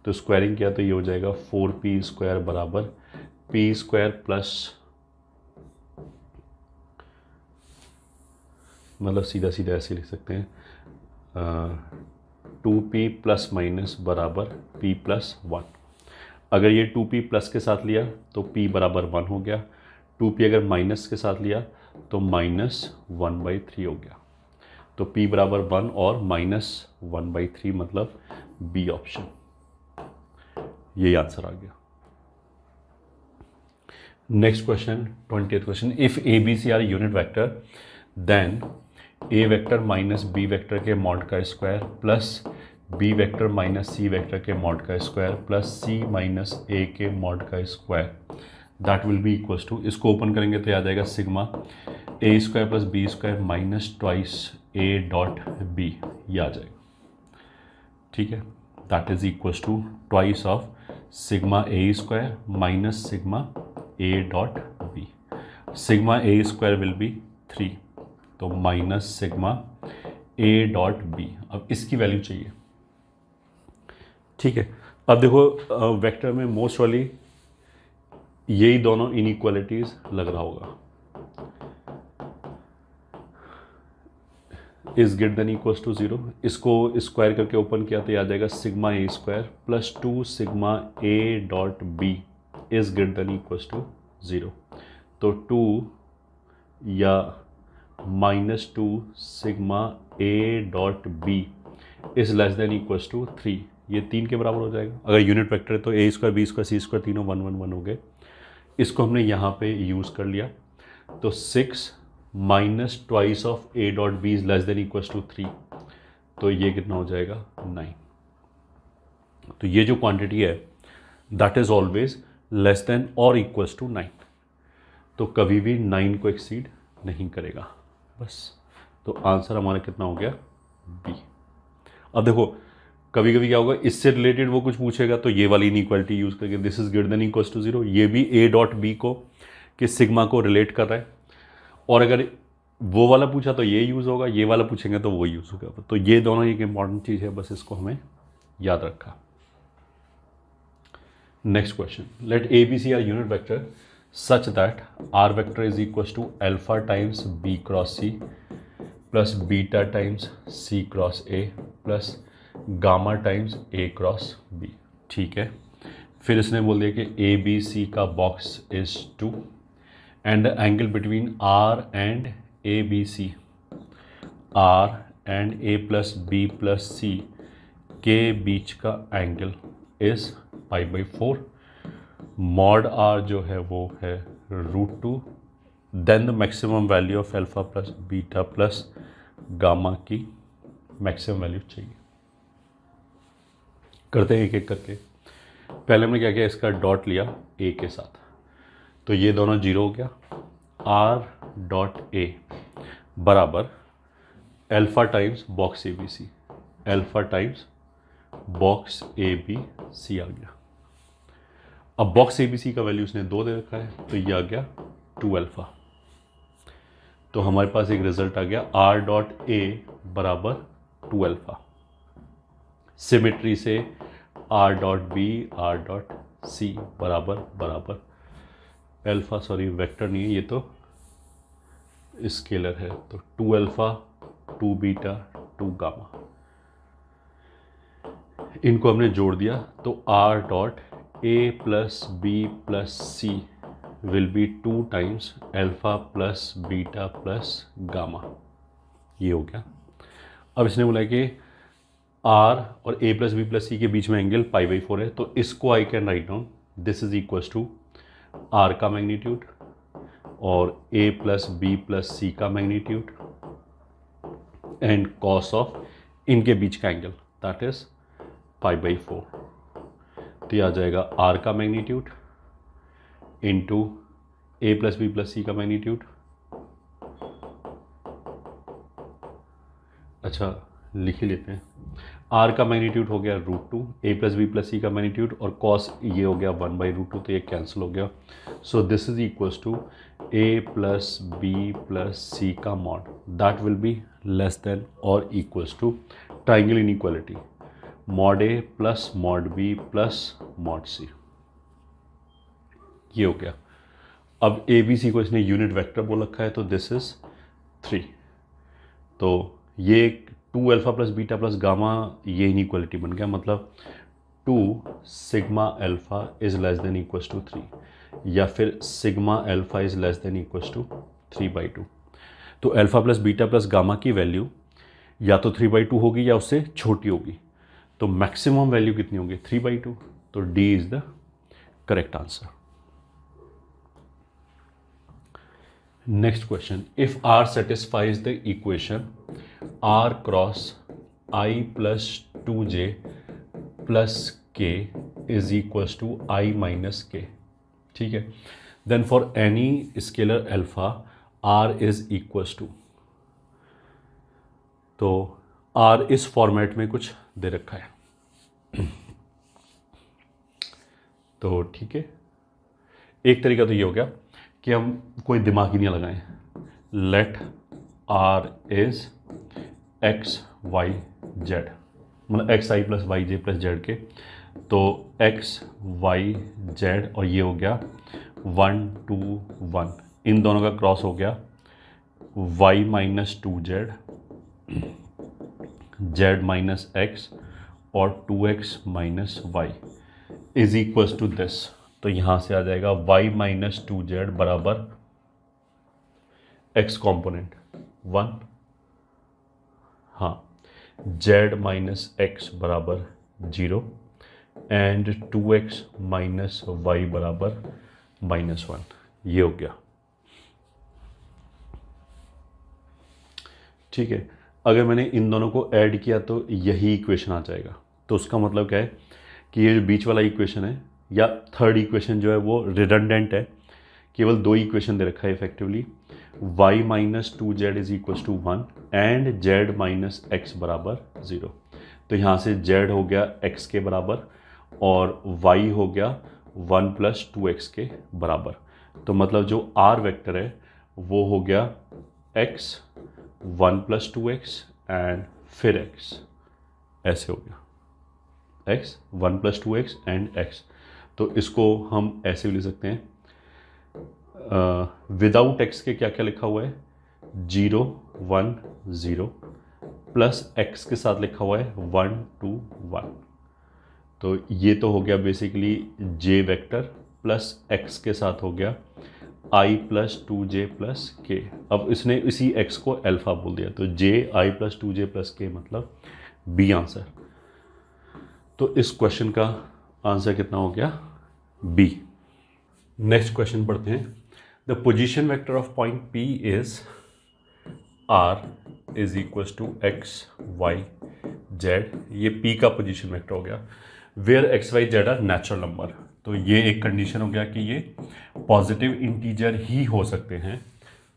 Speaker 1: तो स्क्वायरिंग किया तो ये हो जाएगा 4p² बराबर p² प्लस, मतलब सीधा सीधा ऐसे लिख सकते हैं 2p ± बराबर p + 1। अगर ये 2p प्लस के साथ लिया तो p बराबर 1 हो गया, 2p अगर माइनस के साथ लिया तो -1/3 हो गया। तो p बराबर 1 और -1/3 मतलब बी ऑप्शन, यही आंसर आ गया। Next question 20th question, if a B C are unit vector then a vector minus b vector के मॉड का square plus B vector minus सी वेक्टर के मॉड का square plus c minus a के mod का square that will be equals to, इसको open करेंगे तो याद आएगा sigma a² + b² minus twice a.b, ये आ जाएगा। ठीक है, that is equals to twice of sigma a² minus sigma a.b। Sigma a² will be 3, तो माइनस सिग्मा a.b। अब इसकी वैल्यू चाहिए। ठीक है, अब देखो वेक्टर में मोस्ट वाली यही दोनों इनइक्वालिटीज लग रहा होगा, is greater than equals to 0। इसको स्क्वायर करके ओपन किया तो याद आएगा sigma a² plus 2 sigma a.b is greater than equals to 0। तो 2 या -2 sigma a.b is less than equals to 3, ये 3 के बराबर हो जाएगा। अगर यूनिट वेक्टर है तो a² b² c² तीनों 1 1 1 हो गए। इसको हमने यहाँ पे यूज़ कर लिया, तो 6 minus twice of a.b is less than equals to 3, तो ये कितना हो जाएगा 9। तो ये जो क्वांटिटी है that is always less than और इक्वल्स टू 9, तो कभी भी 9 को एक्सीड नहीं करेगा बस। तो आंसर हमारा कितना हो गया बी। अब देखो कभी कभी क्या होगा, इससे रिलेटेड वो कुछ पूछेगा तो ये वाली इनइक्वालिटी यूज़ करके this is greater than equals to 0, ये भी a.b को कि सिग्मा को रिलेट कर रहा है, और अगर वो वाला पूछा तो ये यूज़ होगा, ये वाला पूछेंगे तो वो यूज़ होगा। तो ये दोनों एक इंपॉर्टेंट चीज़ है, बस इसको हमें याद रखा। Next question, let A B C are unit vector such that R vector is equals to alpha times b cross c plus beta times c cross a plus gamma times a cross b। ठीक है, फिर इसने बोल दिया कि A B C का box is 2 and the angle between R and ABC, R and A plus B plus C के बीच का एंगल इज़ π/4, मॉड आर जो है वो है √2, then the maximum value of alpha plus beta plus gamma की maximum value चाहिए। करते हैं एक एक करके। पहले हमने क्या किया, इसका डॉट लिया ए के साथ, तो ये दोनों जीरो हो गया। आर डॉट ए बराबर alpha times box A B c, alpha times box A B c आ गया। अब बॉक्स ए बी सी का वैल्यू उसने 2 दे रखा है, तो ये आ गया 2 अल्फ़ा। तो हमारे पास एक रिजल्ट आ गया आर डॉट ए बराबर 2 अल्फ़ा। सिमेट्री से R dot B are dot सी बराबर बराबर अल्फ़ा, सॉरी वेक्टर नहीं है ये तो स्केलर है, तो 2 अल्फ़ा 2 बीटा 2 गामा, इनको हमने जोड़ दिया तो R dot A plus B plus C will be 2 times alpha plus beta plus gamma. ये हो गया। अब इसने बोला कि आर और A plus B plus C के बीच में एंगल π/4 है, तो इसको I can write down, this is equals to R का मैग्नीट्यूड और ए प्लस बी प्लस सी का मैग्नीट्यूड एंड कॉस ऑफ इनके बीच का एंगल, दैट इज π/4। तो ये आ जाएगा आर का मैग्नीट्यूड इंटू ए प्लस बी प्लस सी का मैग्नीट्यूड। अच्छा लिख ही लेते हैं, आर का मैग्नीट्यूड हो गया √2, ए प्लस बी प्लस सी का मैग्नीट्यूड और कॉस ये हो गया 1/√2, तो ये कैंसिल हो गया। So this is equals to a plus B plus सी का mod, that will be less than और equals to triangle inequality mod a plus mod b plus mod c. ये हो गया। अब ए बी सी को इसने यूनिट वेक्टर बोल रखा है, तो दिस इज 3, तो ये 2 alpha plus beta plus gamma ये इनइक्वालिटी बन गया, मतलब 2 sigma alpha is less than equals to 3 या फिर sigma alpha is less than equals to 3/2। तो alpha plus beta plus gamma की वैल्यू या तो 3/2 होगी या उससे छोटी होगी, तो मैक्सिमम वैल्यू कितनी होगी 3/2, तो D is the correct answer. Next question, if R satisfies the equation r cross i plus 2j plus k is equals to i minus k, ठीक है, then for any scalar alpha r is equals to, तो r इस format में कुछ दे रखा है तो ठीक है, एक तरीका तो ये हो गया कि हम कोई दिमाग ही नहीं लगाएं, let r is X Y Z, मतलब X I plus Y J plus Z K, तो एक्स वाई जेड और ये हो गया 1 2 1, इन दोनों का क्रॉस हो गया y minus 2z z minus X और 2x minus Y is equals to this, तो यहाँ से आ जाएगा y माइनस 2z बराबर x कॉम्पोनेंट 1, हाँ, z माइनस एक्स बराबर 0 एंड 2x माइनस वाई बराबर -1, ये हो गया। ठीक है, अगर मैंने इन दोनों को ऐड किया तो यही इक्वेशन आ जाएगा, तो उसका मतलब क्या है कि ये जो बीच वाला इक्वेशन है या थर्ड इक्वेशन जो है वो रिडंडेंट है, केवल 2 इक्वेशन दे रखा है effectively, y minus 2z is equals to 1 and z minus X बराबर 0, तो यहाँ से z हो गया x के बराबर और y हो गया 1 प्लस 2x के बराबर, तो मतलब जो r वेक्टर है वो हो गया x 1 प्लस 2x एंड फिर x, ऐसे हो गया x 1 plus 2x and x, तो इसको हम ऐसे भी लिख सकते हैं, विदाउट एक्स के क्या क्या लिखा हुआ है 0 1 0 प्लस एक्स के साथ लिखा हुआ है 1 2 1, तो ये तो हो गया बेसिकली जे वेक्टर प्लस एक्स के साथ हो गया आई प्लस 2j प्लस के। अब इसने इसी एक्स को अल्फा बोल दिया, तो जे आई प्लस 2j प्लस के मतलब बी आंसर। तो इस क्वेश्चन का आंसर कितना हो गया? बी। नेक्स्ट क्वेश्चन पढ़ते हैं। The position vector of point P is R is equal to X Y Z. ये पी का पोजीशन वेक्टर हो गया। Where X Y Z are natural number. तो ये एक कंडीशन हो गया कि ये पॉजिटिव इंटीजर ही हो सकते हैं।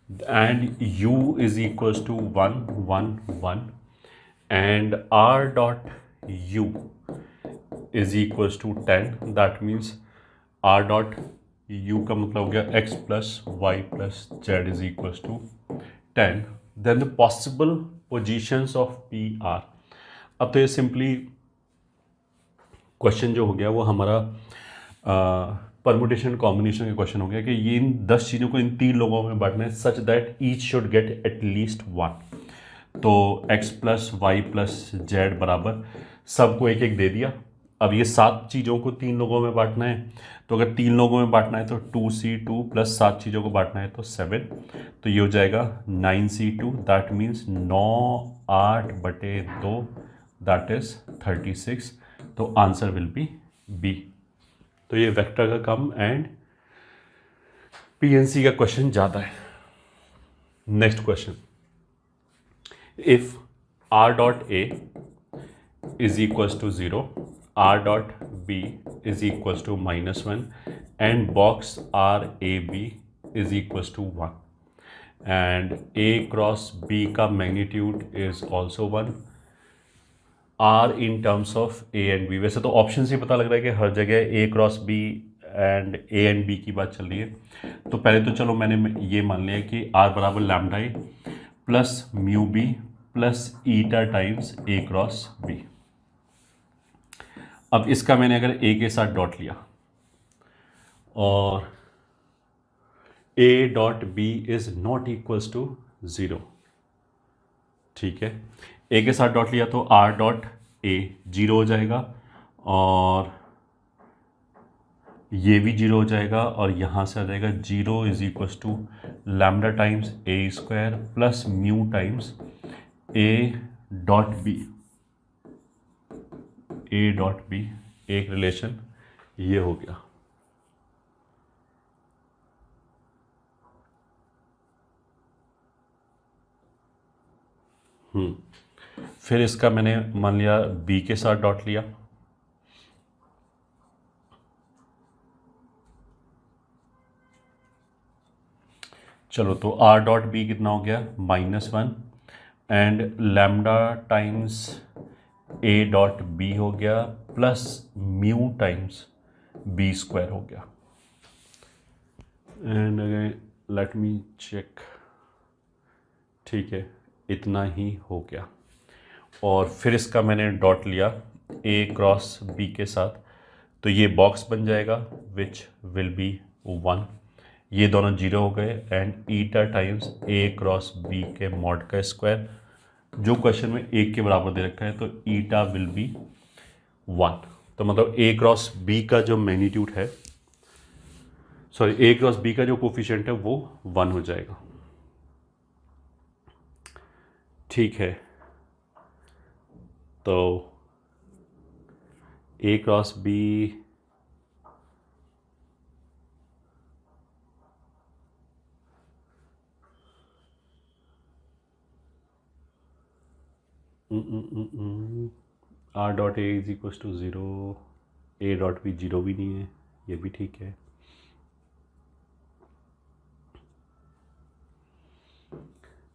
Speaker 1: And u is equal to 1 1 1 and r dot u is equal to 10। That means r dot u का मतलब हो गया x plus Y plus Z is equal to 10। Then the possible positions of P are. अब तो ये simply question जो हो गया वो हमारा परमुटेशन कॉम्बिनेशन का क्वेश्चन हो गया कि ये इन 10 चीज़ों को इन 3 लोगों में बांटना है such that each should get at least 1। तो x plus Y plus Z बराबर सबको एक एक दे दिया। अब ये 7 चीज़ों को 3 लोगों में बांटना है। तो अगर 3 लोगों में बांटना है तो 2c2 प्लस 7 चीज़ों को बांटना है तो 7। तो ये हो जाएगा 9c2। दैट मीन्स 9 8 बटे 2 दैट इज 36। तो आंसर विल बी बी। तो ये वेक्टर का कम एंड पीएनसी का क्वेश्चन ज़्यादा है। Next question. If r dot A is equals to 0, r dot B is equals to -1 and box r A B is equals to 1 and a cross b का magnitude is also 1 are in terms of A and B. वैसे तो option से पता लग रहा है कि हर जगह a cross b and a and b की बात चल रही है। तो पहले तो चलो मैंने ये मान लिया कि आर बराबर lambda a plus mu b plus eta times A cross b. अब इसका मैंने अगर ए के साथ डॉट लिया और A dot B is not equals to 0, ठीक है। ए के साथ डॉट लिया तो आर डॉट ए 0 हो जाएगा और ये भी 0 हो जाएगा और यहाँ से आ जाएगा 0 is equal to lambda times A square plus mu times A dot B. A dot B एक रिलेशन ये हो गया। फिर इसका मैंने मान लिया बी के साथ डॉट लिया। चलो तो आर डॉट बी कितना हो गया -1 and lambda times A dot B हो गया plus mu times B square हो गया। And again let me check, ठीक है इतना ही हो गया। और फिर इसका मैंने डॉट लिया ए क्रॉस बी के साथ तो ये बॉक्स बन जाएगा विच विल बी 1। ये दोनों 0 हो गए and eta times A cross B के मॉड का स्क्वायर जो क्वेश्चन में 1 के बराबर दे रखा है तो ईटा विल बी 1। तो मतलब ए क्रॉस बी का जो मैग्नीट्यूड है, सॉरी ए क्रॉस बी का जो कोफिशिएंट है वो 1 हो जाएगा, ठीक है। तो a cross b are dot A is equal to 0, a dot b 0 भी नहीं है, ये भी ठीक है।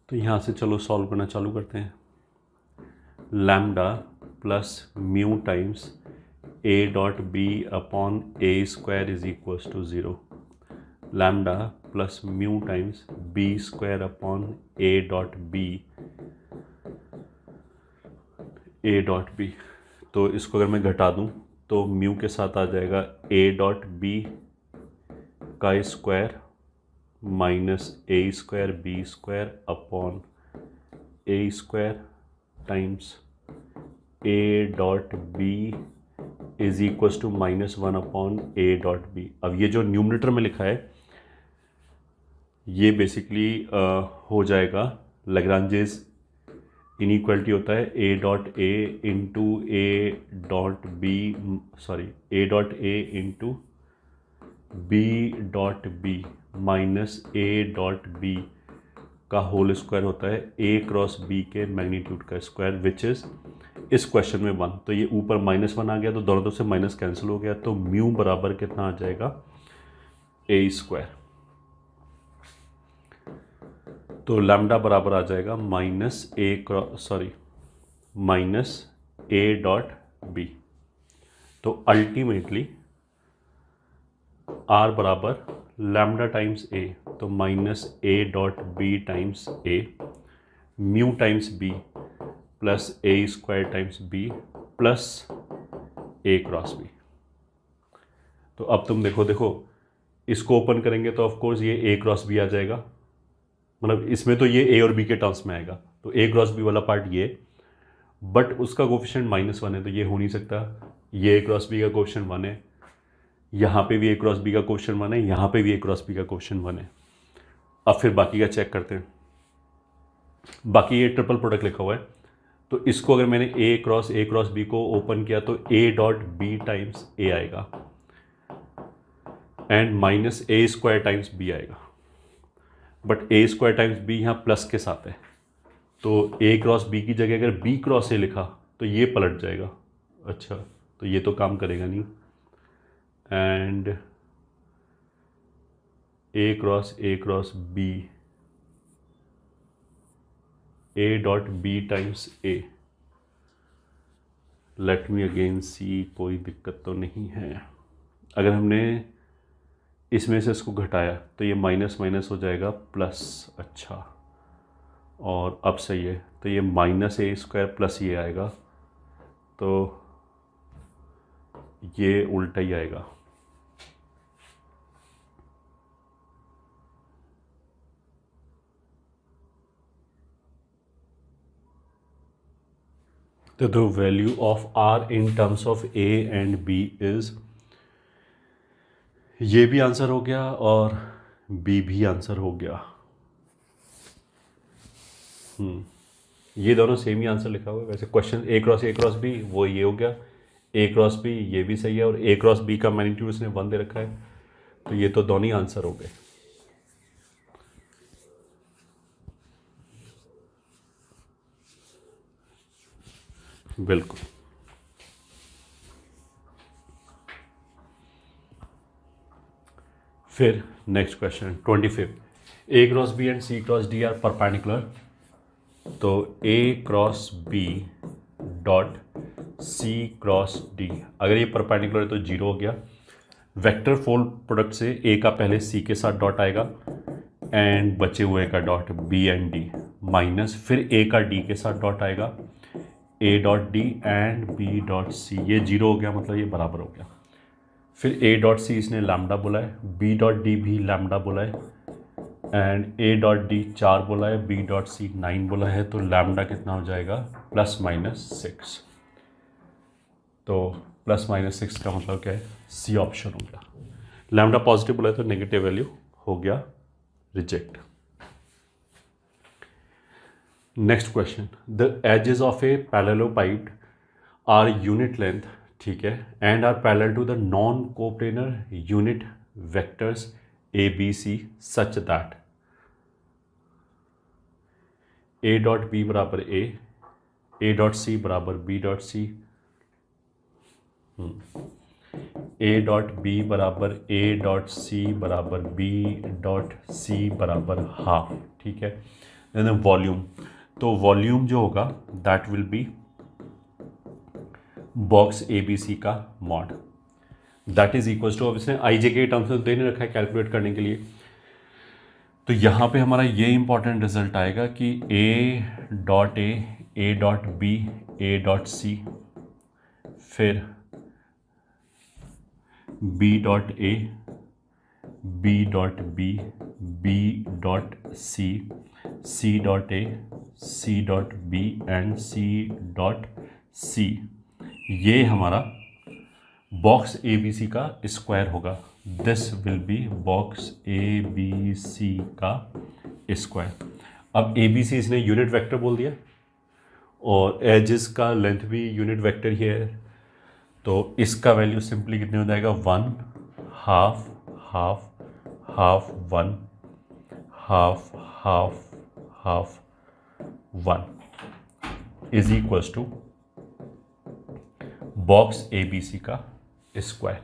Speaker 1: तो यहाँ से चलो सॉल्व करना चालू करते हैं। Lambda plus mu times A dot B upon A square is equal to 0, lambda plus mu times B square upon A dot B, A dot B. तो इसको अगर मैं घटा दूं तो म्यू के साथ आ जाएगा ए डॉट बी का square minus A square B square upon A square times A dot B is equal to -1 upon A dot B. अब ये जो न्यूमरेटर में लिखा है ये बेसिकली हो जाएगा लैग्रांजेस इनइक्वालिटी होता है A dot A into A dot B, sorry A dot A into B dot B minus A dot B का होल स्क्वायर होता है ए क्रॉस बी के मैग्नीट्यूड का स्क्वायर, विच इज़ इस क्वेश्चन में 1। तो ये ऊपर -1 आ गया तो दोनों तरफ से माइनस कैंसिल हो गया, तो म्यू बराबर कितना आ जाएगा, ए स्क्वायर। तो लैम्डा बराबर आ जाएगा माइनस ए डॉट बी। तो अल्टीमेटली आर बराबर लैम्डा टाइम्स ए, तो minus A dot B times A, mu times B plus A square times B plus A cross B. तो अब तुम देखो इसको ओपन करेंगे तो ऑफ कोर्स ये ए क्रॉस बी आ जाएगा, मतलब इसमें तो ये ए और बी के टर्म्स में आएगा, तो ए क्रॉस बी वाला पार्ट ये, बट उसका कोफिशिएंट -1 है तो ये हो नहीं सकता। ये ए क्रॉस बी का कोफिशिएंट 1 है, यहाँ पे भी ए क्रॉस बी का कोफिशिएंट 1 है, यहाँ पे भी ए क्रॉस बी का कोफिशिएंट 1 है। अब फिर बाकी का चेक करते हैं। बाकी ये ट्रिपल प्रोडक्ट लिखा हुआ है, तो इसको अगर मैंने ए क्रॉस बी को ओपन किया तो a dot B times a आएगा and minus A square times b आएगा, but a square times b यहाँ प्लस के साथ है, तो ए क्रॉस बी की जगह अगर बी क्रॉस ए लिखा तो ये पलट जाएगा। अच्छा, तो ये तो काम करेगा नहीं, and A cross b, A dot B times a. Let me again see, कोई दिक्कत तो नहीं है। अगर हमने इसमें से इसको घटाया तो ये माइनस माइनस हो जाएगा प्लस। अच्छा, और अब सही है, तो ये माइनस ए स्क्वायर प्लस ये आएगा, तो ये उल्टा ही आएगा। तो the value of R in terms of A and B is, ये भी आंसर हो गया और बी भी आंसर हो गया। ये दोनों सेम ही आंसर लिखा हुआ है वैसे। क्वेश्चन ए क्रॉस बी वो ये हो गया, ए क्रॉस बी ये भी सही है, और ए क्रॉस बी का मैग्नीट्यूड उसने 1 दे रखा है, तो ये तो दोनों ही आंसर हो गए। बिल्कुल। फिर next question 25, a cross b and c cross d are perpendicular, तो a cross b dot c cross d, अगर ये परपेंडिकुलर है तो 0 हो गया। वेक्टर फोल्ड प्रोडक्ट से ए का पहले सी के साथ डॉट आएगा एंड बचे हुए का dot B and D, minus फिर ए का डी के साथ डॉट आएगा, A dot D and B dot सी, ये 0 हो गया, मतलब ये बराबर हो गया। फिर ए डॉट सी इसने लैम्डा बोला है, बी डॉट डी भी लैम्डा बोला है, एंड ए डॉट डी 4 बोला है, बी डॉट सी 9 बोला है, तो लैम्डा कितना हो जाएगा, ±6। तो ±6 का मतलब क्या है, सी ऑप्शन हो गया। लैम्डा पॉजिटिव बोला है तो नेगेटिव वैल्यू हो गया reject. Next question, the edges of a parallelepiped are unit length, ठीक है, and are parallel to the non coplanar unit vectors a B c such that a dot b बराबर a dot सी बराबर b dot c, a dot b बराबर a dot सी बराबर b dot सी बराबर half, ठीक है। Then volume, तो volume जो होगा that will be box A B C का mod, that is equal to, अब इसने आई जे के टर्म्स में दे नहीं रखा है कैलकुलेट करने के लिए, तो यहाँ पे हमारा ये इंपॉर्टेंट रिजल्ट आएगा कि a dot B, A dot c, फिर b dot a, b dot b, b dot c, c dot a, c dot B and c dot सी, ये हमारा बॉक्स ए बी सी का स्क्वायर होगा। This will be box A B C का square. अब A B C इसने unit vector बोल दिया, और एजेस का लेंथ भी यूनिट वेक्टर ही है, तो इसका वैल्यू सिंपली कितने हो जाएगा, 1 half half half 1 half half half 1 is equals to box A B C का स्क्वायर।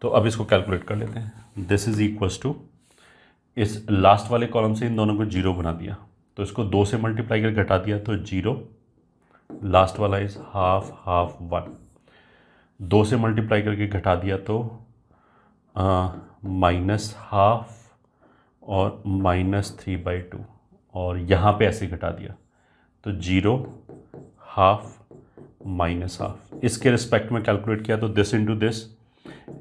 Speaker 1: तो अब इसको कैलकुलेट कर लेते हैं। दिस इज इक्वल्स टू, इस लास्ट वाले कॉलम से इन दोनों को 0 बना दिया, तो इसको 2 से मल्टीप्लाई करके घटा दिया तो 0, लास्ट वाला इज हाफ हाफ 1, 2 से मल्टीप्लाई करके घटा दिया तो माइनस हाफ और -3/2, और यहाँ पे ऐसे घटा दिया तो 0 हाफ माइनस हाफ। इसके रिस्पेक्ट में कैलकुलेट किया तो दिस इंटू दिस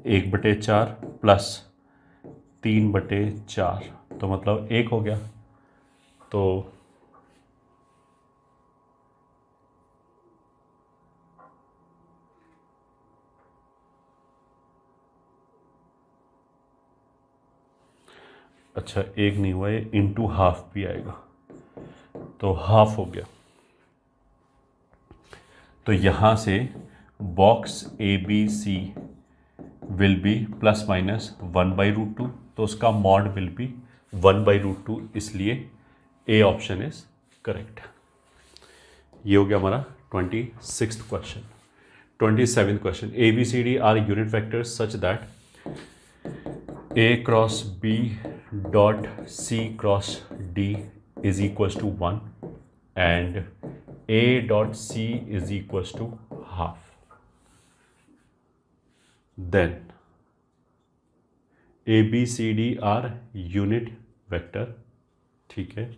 Speaker 1: 1/4 प्लस 3/4, तो मतलब 1 हो गया। तो अच्छा, 1 नहीं हुआ, ये इंटू हाफ भी आएगा, तो हाफ हो गया। तो यहाँ से box A B C will be plus minus 1/√2, तो उसका मॉड विल बी 1/√2, इसलिए ए ऑप्शन इज करेक्ट। ये हो गया हमारा 26th question. 27th question, A B C D are unit vectors such that A cross B dot C cross D is equals to 1 and A dot C is equals to half. Then A B C D are unit vector, ठीक है,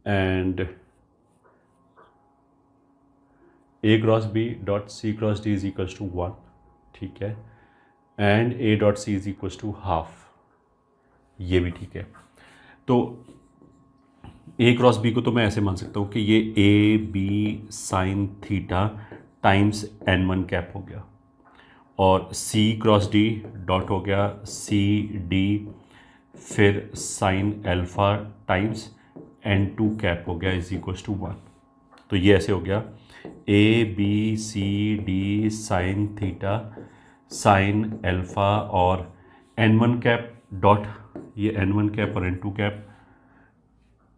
Speaker 1: and A cross B dot C cross D is equals to 1, ठीक है, and A dot C is equals to half, ये भी ठीक है। तो A cross B को तो मैं ऐसे मान सकता हूँ कि ये A B sine theta times N1 cap हो गया, और C क्रॉस D डॉट हो गया C D फिर sine alpha times N2 cap हो गया इज इक्वल्स टू 1। तो ये ऐसे हो गया A B C D sine theta sine alpha और N1 कैप डॉट ये N1 कैप और N2 कैप,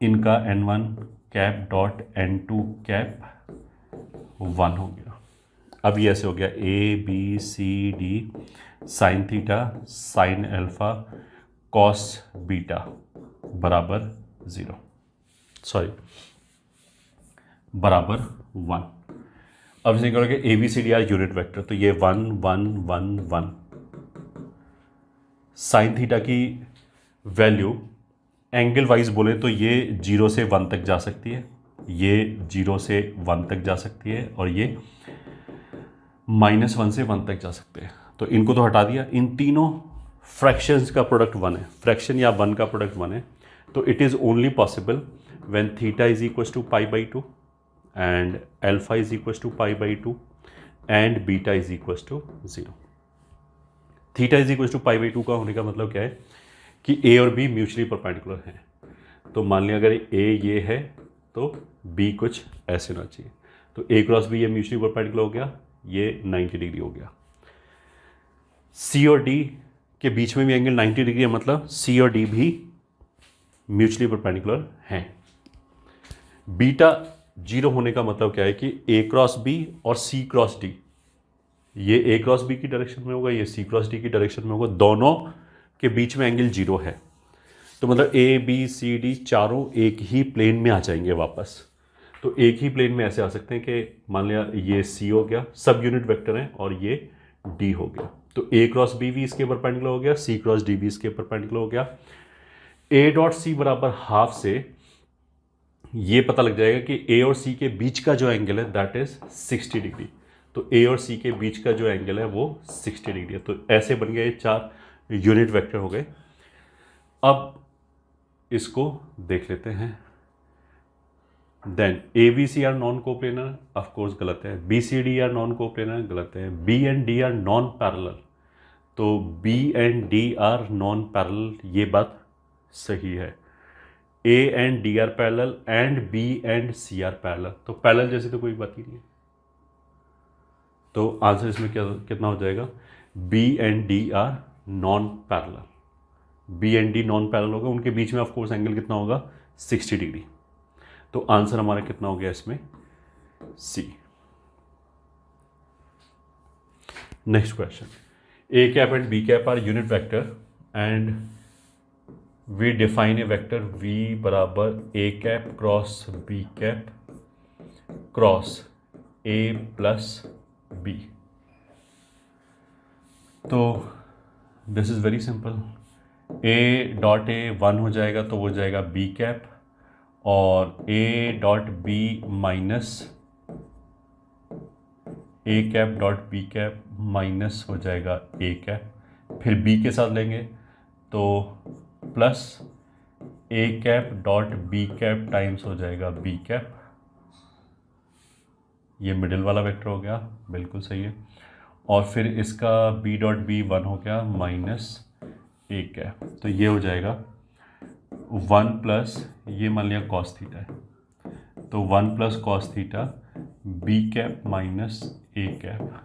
Speaker 1: इनका N1 cap dot N2 cap 1 हो गया। अब ये ऐसे हो गया A B C D sine theta sine alpha cos beta बराबर 0, सॉरी बराबर 1। अब इसे करोगे A B C D are unit vector, तो ये 1 1 1 1। साइन थीटा की वैल्यू एंगल वाइज बोले तो ये 0 से 1 तक जा सकती है, ये 0 से 1 तक जा सकती है, और ये -1 से 1 तक जा सकते हैं। तो इनको तो हटा दिया, इन तीनों फ्रैक्शंस का प्रोडक्ट 1 है, फ्रैक्शन या 1 का प्रोडक्ट 1 है। तो it is only possible when theta is equals to π/2 and alpha is equals to π/2 and beta is equals to 0। Theta is equals to π/2 का होने का मतलब क्या है कि A और B म्यूचुअली परपेंडिकुलर हैं। तो मान लिया अगर A ये है तो B कुछ ऐसे होना चाहिए, तो A क्रॉस B ये म्यूचुअली परपेंडिकुलर हो गया, ये 90 डिग्री हो गया। C और D के बीच में भी एंगल 90 डिग्री है, मतलब C और D भी म्यूचुअली परपेंडिकुलर हैं। बीटा 0 होने का मतलब क्या है कि A क्रॉस B और C क्रॉस D, ये A क्रॉस B की डायरेक्शन में होगा, ये C क्रॉस D की डायरेक्शन में होगा, दोनों के बीच में एंगल 0 है। तो मतलब A B C D चारों एक ही प्लेन में आ जाएंगे वापस। तो एक ही प्लेन में ऐसे आ सकते हैं कि मान लिया ये C हो गया, सब यूनिट वेक्टर हैं, और ये D हो गया, तो A क्रॉस B भी इसके परपेंडिकुलर हो गया, C क्रॉस D भी इसके परपेंडिकुलर हो गया। A डॉट C बराबर हाफ से ये पता लग जाएगा कि A और C के बीच का जो एंगल है दैट इज 60 डिग्री। तो A और C के बीच का जो एंगल है वो 60 डिग्री है। तो ऐसे बन गए 4 यूनिट वेक्टर हो गए। अब इसको देख लेते हैं। Then A B C are non coplanar, of course गलत है। B C D are non coplanar, गलत है। B and D are non parallel, तो B and D are non parallel, ये बात सही है। A and D are parallel and B and C are parallel. तो पैरेलल जैसे तो कोई बात ही नहीं है, तो आंसर इसमें क्या कितना हो जाएगा, B and D are non parallel. B and D non parallel होगा, उनके बीच में ऑफ कोर्स एंगल कितना होगा, 60 डिग्री। तो आंसर हमारा कितना हो गया इसमें, c. Next question, a cap and b cap are unit vector and we define a vector v बराबर a cap cross b cap cross a plus b. तो this is very simple, a dot a 1 हो जाएगा तो वो जाएगा b cap, और a dot B minus a cap dot b cap minus हो जाएगा ए कैप, फिर b के साथ लेंगे तो plus a cap dot b cap times हो जाएगा बी कैप। ये मिडिल वाला वेक्टर हो गया, बिल्कुल सही है। और फिर इसका बी डॉट बी 1 हो गया माइनस ए कैप, तो ये हो जाएगा 1 प्लस, ये मान लिया कॉस थीटा है, तो 1 plus cos theta b cap minus a cap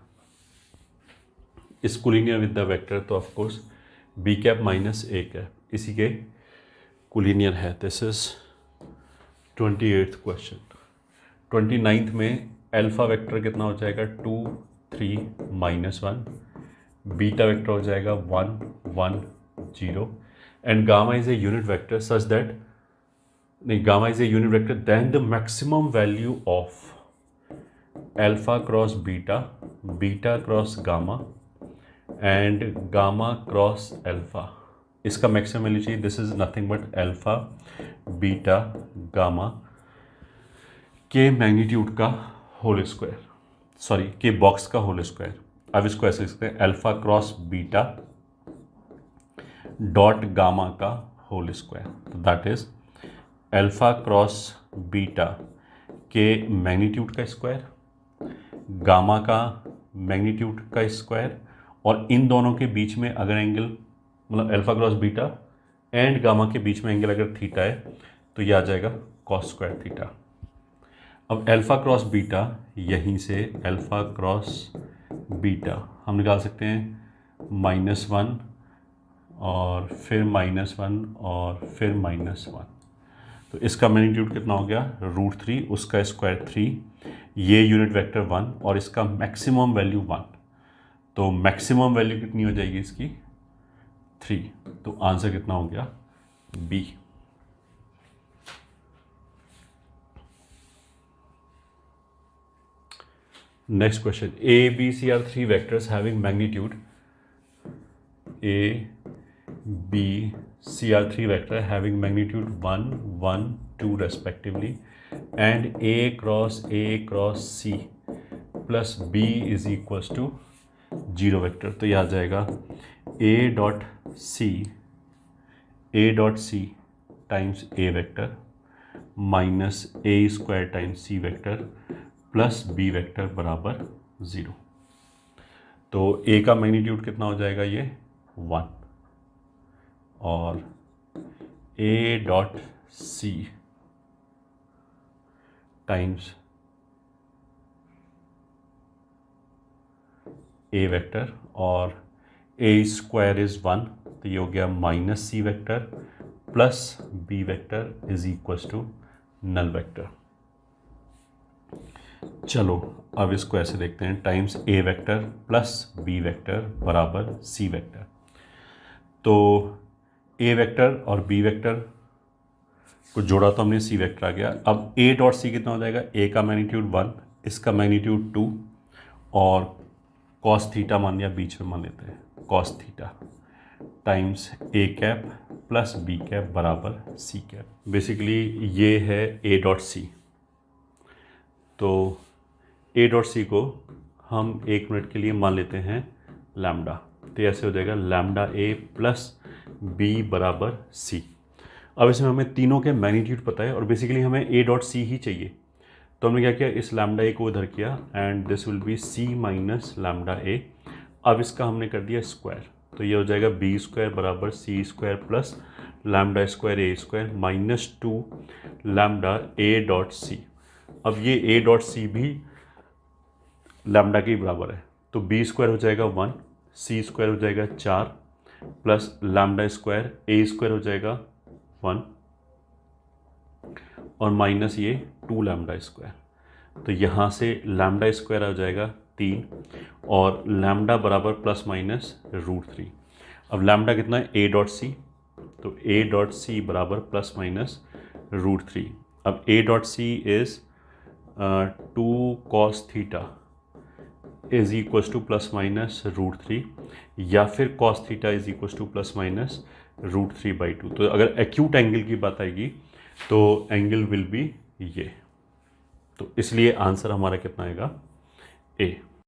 Speaker 1: is collinear with the vector, तो of course b cap minus a cap इसी के कोलिनियर है। This is 28th question. 29th में अल्फा वेक्टर कितना हो जाएगा, 2 3 -1, बीटा वेक्टर हो जाएगा 1 1 0, and gamma is a unit vector such that, नहीं, gamma is a unit vector then the maximum value of alpha cross beta, beta cross gamma and gamma cross alpha, इसका maximum value चाहिए। This is nothing but alpha beta gamma के magnitude का whole square, sorry के box का whole square. अब इसको ऐसे लिखते हैं, alpha cross beta dot gamma का होल स्क्वायर, तो that is alpha cross beta के मैग्नीट्यूड का स्क्वायर, गामा का मैग्नीट्यूड का स्क्वायर, और इन दोनों के बीच में अगर एंगल, मतलब alpha cross beta and gamma के बीच में एंगल अगर थीटा है तो ये आ जाएगा कॉस स्क्वायर थीटा। अब अल्फा क्रॉस बीटा, यहीं से अल्फा क्रॉस बीटा हम निकाल सकते हैं -1 और फिर -1 और फिर -1, तो इसका मैग्नीट्यूड कितना हो गया, √3, उसका स्क्वायर 3, ये यूनिट वेक्टर 1 और इसका मैक्सिमम वैल्यू 1, तो मैक्सिमम वैल्यू कितनी हो जाएगी इसकी, 3, तो आंसर कितना हो गया, B. Next question, A B C are 3 vectors having magnitude, A B C are 3 vector having magnitude 1 1 2 respectively and A cross C plus B is equals to 0 vector, तो यह आ जाएगा A dot C times A vector minus A square times C vector plus B vector बराबर 0। तो ए का magnitude कितना हो जाएगा, ये 1, और A dot C times A vector, और ए स्क्वायर इज 1, तो ये हो गया minus C vector plus B vector is equals to null vector. चलो अब इसको ऐसे देखते हैं, times A vector plus B vector बराबर सी वेक्टर। तो ए वेक्टर और बी वेक्टर को जोड़ा तो हमने सी वेक्टर आ गया। अब ए डॉट सी कितना हो जाएगा, ए का मैग्नीट्यूड 1, इसका मैग्नीट्यूड 2, और कॉस थीटा मान लिया, बीच में मान लेते हैं cos theta times A cap plus B cap बराबर सी कैप। बेसिकली ये है ए डॉट सी, तो ए डॉट सी को हम 1 मिनट के लिए मान लेते हैं लैम्डा, तो ऐसे हो जाएगा लैम्डा ए प्लस बी बराबर सी। अब इसमें हमें तीनों के मैग्नीट्यूड पता है और बेसिकली हमें ए डॉट सी ही चाहिए, तो हमने क्या किया, इस लैम्डा ए को इधर किया and this will be c minus lambda a. अब इसका हमने कर दिया स्क्वायर, तो ये हो जाएगा बी स्क्वायर बराबर c square plus lambda square a square minus 2 lambda a dot c. अब ये ए डॉट सी भी लैम्डा के बराबर है, तो बी स्क्वायर हो जाएगा 1, सी स्क्वायर हो जाएगा 4 plus lambda square a square हो जाएगा 1 और माइनस ये 2 लैम्डा स्क्वायर। तो यहाँ से लैम्डा स्क्वायर हो जाएगा 3 और लैम्डा बराबर प्लस माइनस √3। अब लैम्डा कितना है ए डॉट सी, तो ए डॉट सी बराबर प्लस माइनस √3। अब A dot C is 2 cos theta is equal to plus minus √3 या फिर cos theta is equal to plus minus √3/2। तो अगर एक्यूट एंगल की बात आएगी तो एंगल विल बी ये, तो इसलिए आंसर हमारा कितना आएगा ए।